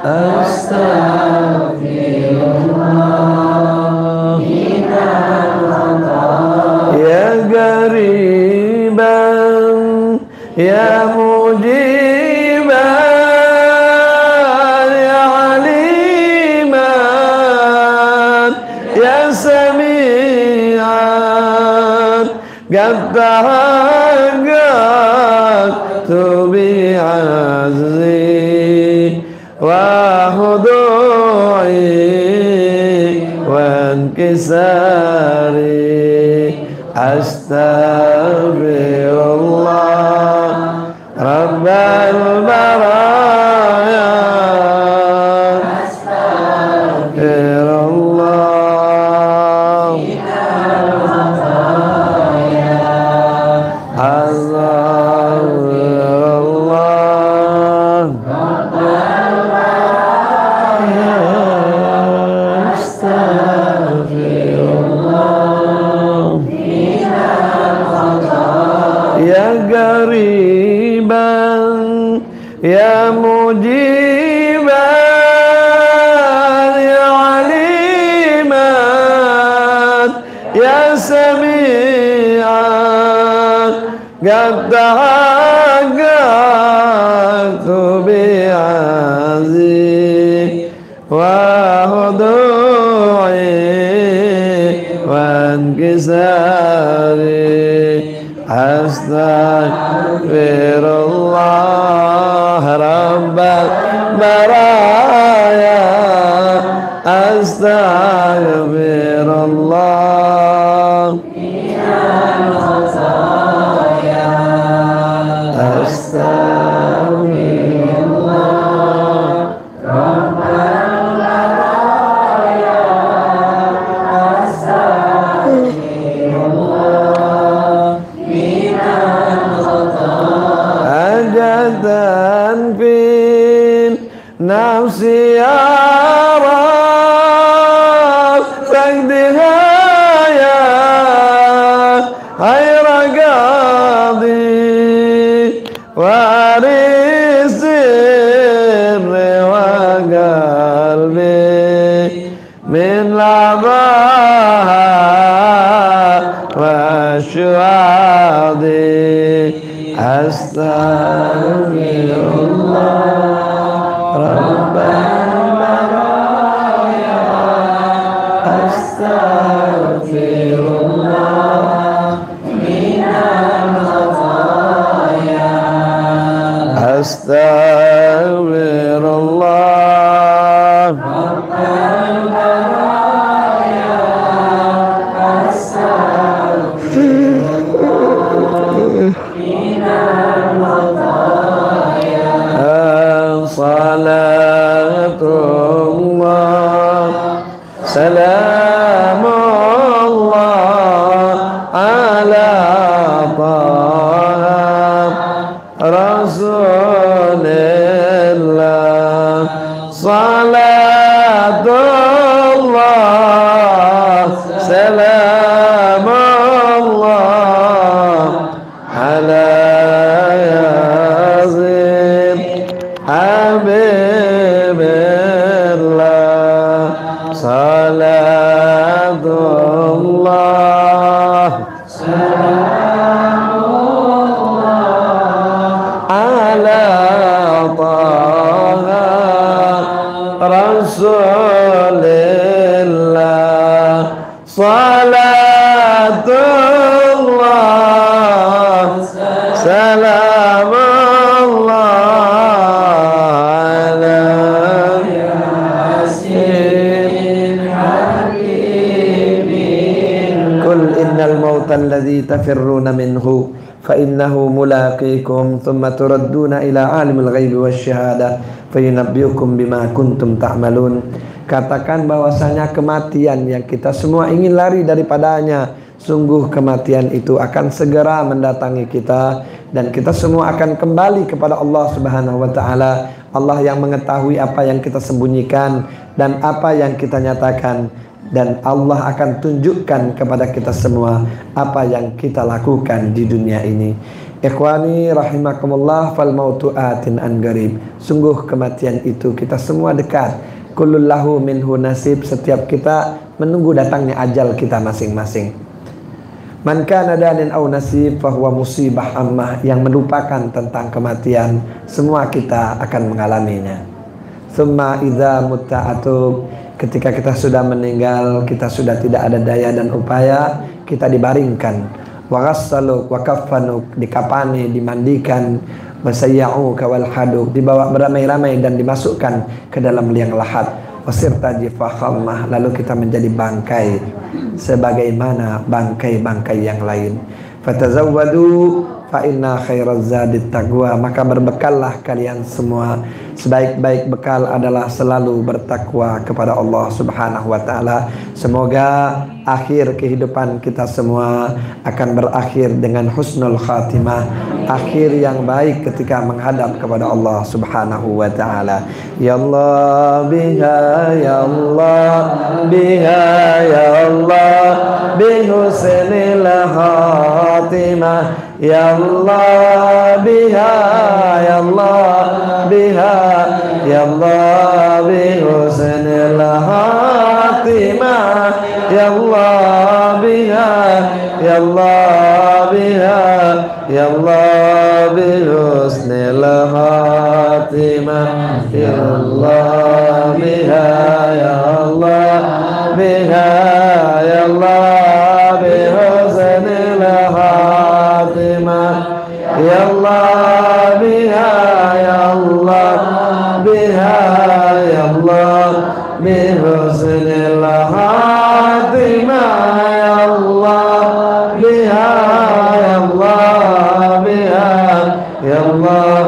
Astaghfirullah ya gariban ya mujiban ya aliman ya sami'an qad tahaqqaqtu bi'azzi wa hudu'i wa inkisari. Astaghfirullah Rabbal baraya. Astaghfirullah minal khataya. Astaghfirullah Rabbal baraya. Astaghfirullah minal khataya. قد تحققت بعزي وخضوعي وانكساري أستغفر الله رب البرايا أستغفر الله من الخطايا أستغفر الله رب البرايا أستغفر الله من الخطايا أجدا في نفسي يا رب سجدها يا خير قاضي وارث السر وقلبي من لظاها والشهادة أستغفر الله رب البرايا أستغفر الله من الخطايا أستغفر الله رب البرايا أستغفر الله من الخطايا صلاة الله سلام الله على طه رسول الله صلاة الله سلام الله على ياسين حبيب الله صلاة الله سلام الله على طه رسول الله صلاة الله سلام الله على ياسين حبيب قل إن الموت الذي تفرون منه فإنه ملاقيكم ثم تردون إلى عالم الغيب والشهادة فينبئكم بما كنتم تعملون. Katakan bahwasanya kematian yang kita semua ingin lari daripadanya, sungguh kematian itu akan segera mendatangi kita dan kita semua akan kembali kepada Allah Subhanahu wa taala. Allah yang mengetahui apa yang kita sembunyikan dan apa yang kita nyatakan, dan Allah akan tunjukkan kepada kita semua apa yang kita lakukan di dunia ini. Ikhwani rahimakumullah, fal mautu atin an garib. Sungguh kematian itu kita semua dekat. Kullul lahu minhu nasib. Setiap kita menunggu datangnya ajal kita masing-masing. Man kana danin au nasib fahuwa musibah ammah. Yang melupakan tentang kematian, semua kita akan mengalaminya. Tsumma idza mutta'atub. Ketika kita sudah meninggal, kita sudah tidak ada daya dan upaya, kita dibaringkan. Wa ghassaluk wa kaffanuk, dikapani, dimandikan. Wasayya'u kawal haduk, dibawa beramai-ramai dan dimasukkan ke dalam liang lahat. Wasirta jifakhammah, lalu kita menjadi bangkai sebagaimana bangkai-bangkai yang lain. Fatazawwadu fa inna khairaz zadit taqwa, maka berbekallah kalian semua. Sebaik-baik bekal adalah selalu bertakwa kepada Allah Subhanahu wa taala. Semoga akhir kehidupan kita semua akan berakhir dengan husnul khatimah, akhir yang baik ketika menghadap kepada Allah Subhanahu wa taala. Ya Allah biha, ya Allah biha, ya Allah bi husnil khatimah. Ya Allah biha, ya Allah biha, ya Allah bi husnil khatimah. Ya Allah biha, ya Allah biha, ya Allah bihusnil khatimah ya Allah biha ya Allah biha ya Allah bihusnil khatimah ya Allah biha ya Allah biha ya Allah bihusnil khatimah ya Allah biha ya Allah biha ya Allah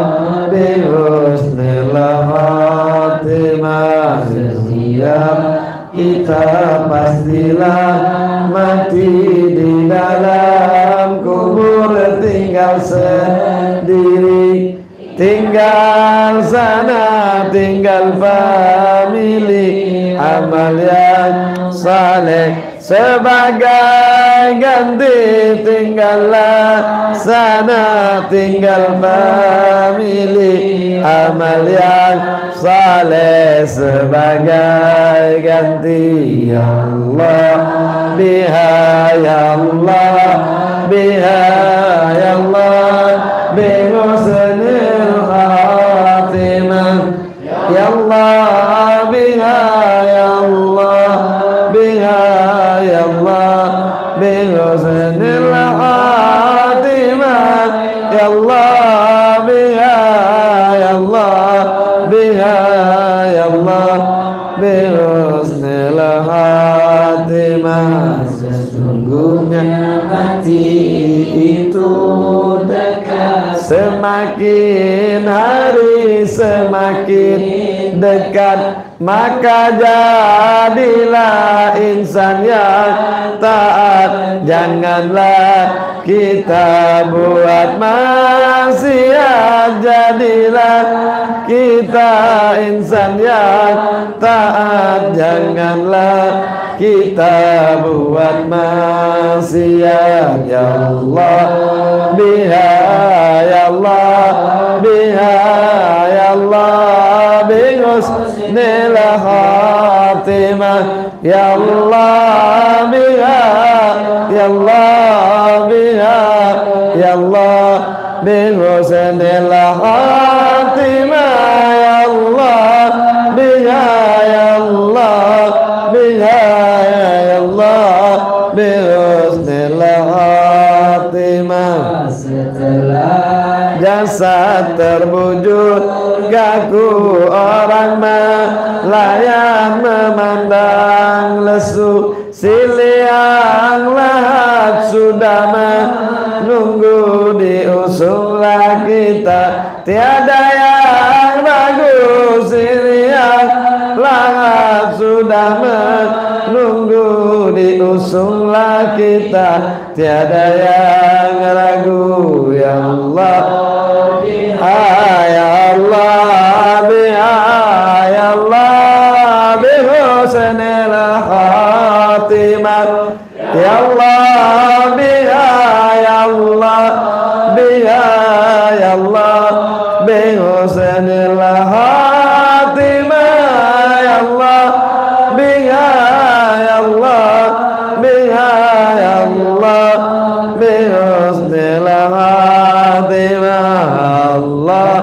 bihusnil khatimah. Setiap kita pastilah mati di dalam kubur, tinggal sendiri, tinggal sana, tinggal famili, amal yang saleh sebagai ganti, tinggallah sana, tinggal famili, amal yang saleh sebagai ganti. Ya Allah biha ya Allah biha ya Allah bihusnil khatimah ya Allah biha ya Allah biha ya Allah bihusnil khatimah ya Allah biha ya Allah biha ya Allah bihusnil khatimah. Sesungguhnya hati itu dekat, semakin hari semakin dekat, maka jadilah insan yang taat. Janganlah kita buat maksiat, jadilah kita insan yang taat. Janganlah kita buat maksiat. Ya Allah biha ya Allah biha ya Allah bihusnil khatimah ya Allah biha ya Allah biha ya Allah bihusnil khatimah ya Allah biha ya Allah biha ya Allah bihusnil khatimah. Setelah jasad terbujur kaku, orang melayang memandang lesu, siliang lahat sudah menunggu, diusunglah kita tiada yang bagus. Siliang lahat sudah menunggu, diusunglah kita tiada yang ragu. Ya Allah ya Allah biha ya Allah bihusnil khatimah ya Allah biha ya Allah biha ya Allah bihusnil khatimah ya Allah biha ya Allah biha ya Allah bihusnil khatimah. Allah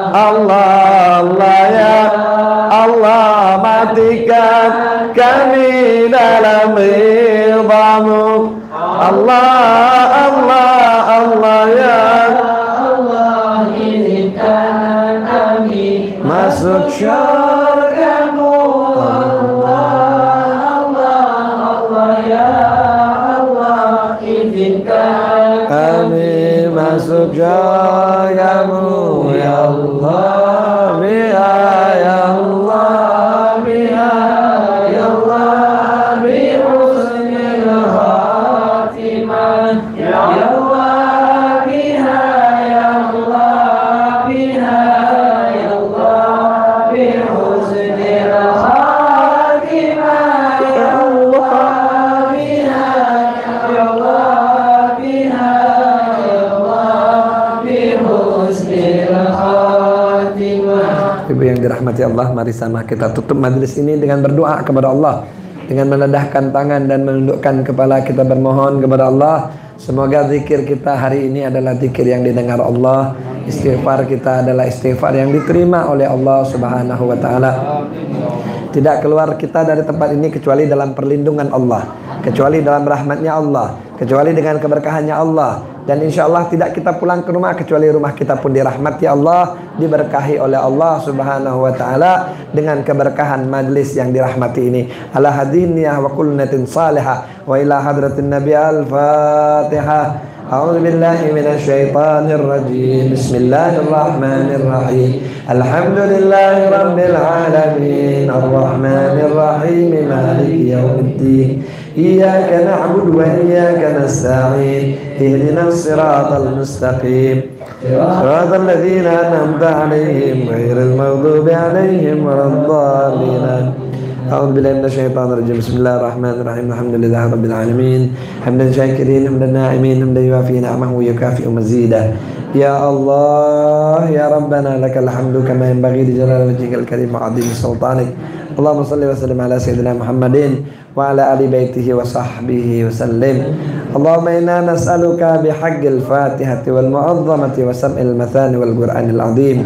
Allah Allah ya Allah matikan kami dalam ridhamu. Allah Allah Allah ya Allah izinkan kami masuk syurgamu. Allah Allah Allah ya Allah izinkan kami masuk syurgamu. Ya Allah biha ya Allah biha ya Allah bihusnil khatimah ya Allah biha ya Allah biha ya Allah bihusnil khatimah ya Allah biha ya Allah biha ya Allah bihusnil khatimah. Ibu yang dirahmati Allah, mari sama kita tutup majelis ini dengan berdoa kepada Allah, dengan menadahkan tangan dan menundukkan kepala kita bermohon kepada Allah. Semoga zikir kita hari ini adalah zikir yang didengar Allah, istighfar kita adalah istighfar yang diterima oleh Allah Subhanahu wa taala. Tidak keluar kita dari tempat ini kecuali dalam perlindungan Allah, kecuali dalam rahmatnya Allah, kecuali dengan keberkahannya Allah. Dan insya Allah tidak kita pulang ke rumah kecuali rumah kita pun dirahmati Allah, diberkahi oleh Allah Subhanahu wa taala dengan keberkahan majlis yang dirahmati ini. Ala hadiniyah wa kulnatin salihah wa ila hadratin nabi al-fatihah. A'udzu billahi minasy syaithanir rajim. Bismillahirrahmanirrahim. Alhamdulillahi rabbil alamin. Arrahmanir rahim. Maliki yaumiddin. Iyyaka na'budu wa iyyaka nasta'in. Ihdinas siratal mustaqim. Siratal ladzina an'amta 'alaihim ghairil maghdubi 'alaihim waladdallin. أعوذ بالله من الشيطان الرجيم بسم الله الرحمن الرحيم الحمد لله رب العالمين حمدا شاكرين حمدا ناعمين حمدا يوافي نعمه ويكافئ مزيدا يا الله يا ربنا لك الحمد كما ينبغي لجلال وجهك الكريم وعظيم سلطانك اللهم صل وسلم على سيدنا محمد وعلى آل بيته وصحبه وسلم اللهم إنا نسألك بحق الفاتحة والمعظمة وسمع المثاني والقرآن العظيم.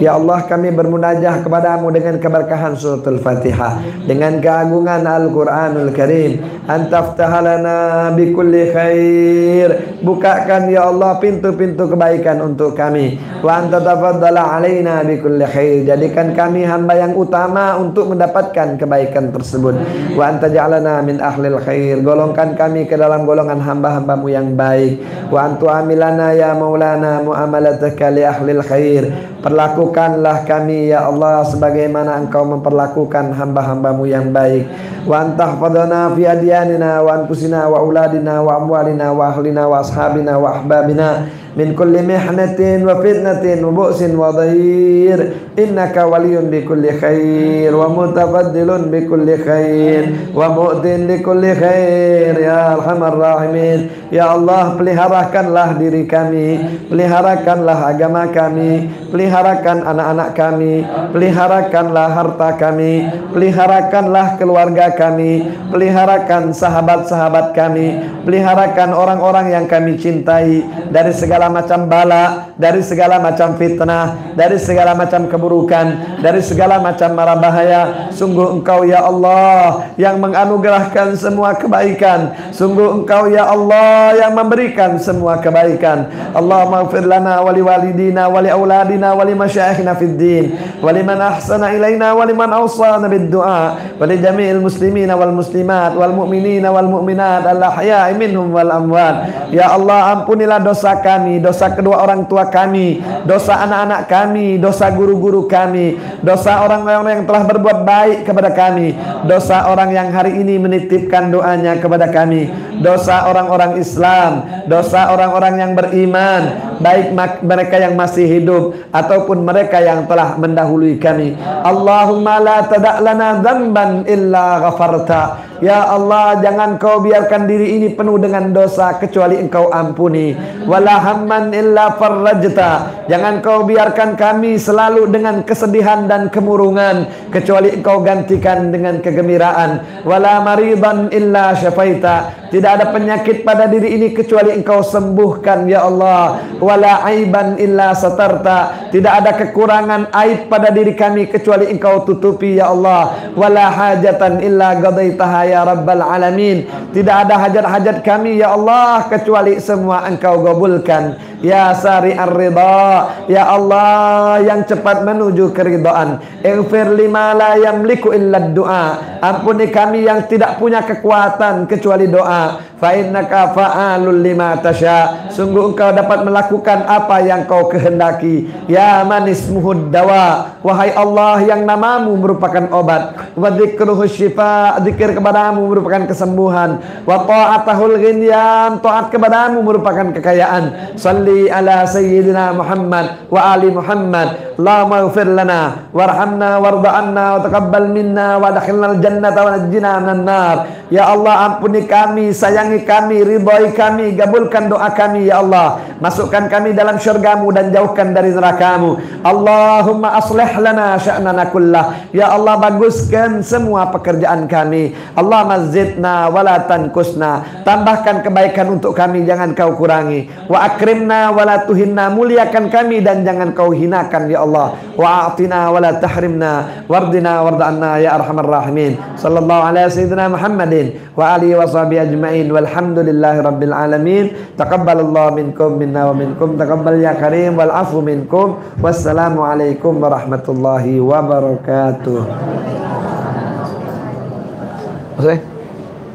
Ya Allah, kami bermunajah kepadamu dengan keberkahan suratul Fatihah, dengan keagungan Al-Quranul Karim. Antaftahalana bikulli khair. Bukakan ya Allah pintu-pintu kebaikan untuk kami. Wa anta tafaddala alaina bikulli khair. Jadikan kami hamba yang utama untuk mendapatkan kebaikan tersebut. Wa anta ja'alana min ahlil khair. Golongkan kami ke dalam golongan hamba-hambamu yang baik. Wa antu amilana ya maulana mu'amalataka li ahlil khair. Perlakukanlah kami ya Allah sebagaimana engkau memperlakukan hamba-hambamu yang baik. Wa antahfadhana fi adyanina wa anfusina wa auladina wa amwalina wa ahlina wa ashabina wa ahbabina min kulli mihnatin wa fitnatin wa bu'sin wa dhair. Innaka waliyun bi kulli khair wa mutafaddilun bi kulli khair wa mu'tin li kulli khair ya arhamar rahimin. Ya Allah, peliharakanlah diri kami, peliharakanlah agama kami, peliharakan anak-anak kami, peliharakanlah harta kami, peliharakanlah keluarga kami, peliharakan sahabat-sahabat kami, peliharakan orang-orang yang kami cintai dari segala macam bala, dari segala macam fitnah, dari segala macam keburukan, dari segala macam mara bahaya. Sungguh Engkau ya Allah yang menganugerahkan semua kebaikan. Sungguh Engkau ya Allah yang memberikan semua kebaikan. Allahumma ighfir lana wa liwalidina wa li auladina wa li masyayikhina fid din wa liman ahsana ilaina wa liman awsana bid du'a wa li jami'il muslimina wal muslimat wal mu'minina wal mu'minat al ahya'i minhum wal amwat. Ya Allah, ampunilah dosa kami, dosa kedua orang tua kami, dosa anak-anak kami, dosa guru-guru kami, dosa orang-orang yang telah berbuat baik kepada kami, dosa orang yang hari ini menitipkan doanya kepada kami, dosa orang-orang Islam, dosa orang-orang yang beriman, baik mereka yang masih hidup ataupun mereka yang telah mendahului kami. Allahumma la tada' lana dzamban illa ghafarta. Ya Allah, jangan kau biarkan diri ini penuh dengan dosa kecuali engkau ampuni. Wala hamman illa farrajta. Jangan kau biarkan kami selalu dengan kesedihan dan kemurungan kecuali engkau gantikan dengan kegembiraan. Wala maridan illa syafaita. Tidak ada penyakit pada diri ini kecuali engkau sembuhkan ya Allah. Wala aiban illa satarta. Tidak ada kekurangan aib pada diri kami kecuali engkau tutupi ya Allah. Wala hajatan illa qadaitaha ya rabbal alamin. Tidak ada hajat-hajat kami ya Allah kecuali semua engkau gabulkan. Ya sari'ar ridha, ya Allah yang cepat menuju keridhaan. Ighfir lima la yamliku illa du'a. Ampuni kami yang tidak punya kekuatan kecuali doa. Fa innaka fa'alul lima tasya. Sungguh engkau dapat melakukan apa yang kau kehendaki. Ya man ismuhud dawa. Wahai Allah yang namamu merupakan obat. Wa dzikruhu syifa. Zikir kepadamu merupakan kesembuhan. Wa ta'atahul ghinyan. Taat kepadamu merupakan kekayaan. Salli ala sayyidina Muhammad wa ali Muhammad. Allahumma ighfir lana warhamna warda'anna wa taqabbal minna wa adkhilna al-jannata wa najjina minan nar. Ya Allah, ampuni kami kami, sayangi kami, ridhoi kami, gabulkan doa kami ya Allah. Masukkan kami dalam syurga-Mu dan jauhkan dari neraka-Mu. Allahumma aslih lana sya'nana kullah. Ya Allah, baguskan semua pekerjaan kami. Allah mazidna wala tankusna. Tambahkan kebaikan untuk kami, jangan Kau kurangi. Wa akrimna wala tuhinna. Muliakan kami dan jangan Kau hinakan ya Allah. Wa a'tina wala tahrimna. Wardina warda'anna ya arhamar rahimin. Sallallahu ala sayyidina Muhammadin wa alihi wa sahbihi ajma'in. Walhamdulillahi rabbil alamin. Taqabbalallahu minkum minna wa minkum. Taqabbal ya karim wal afu minkum. Wassalamu alaikum warahmatullahi wabarakatuh.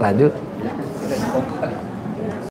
Lanjut.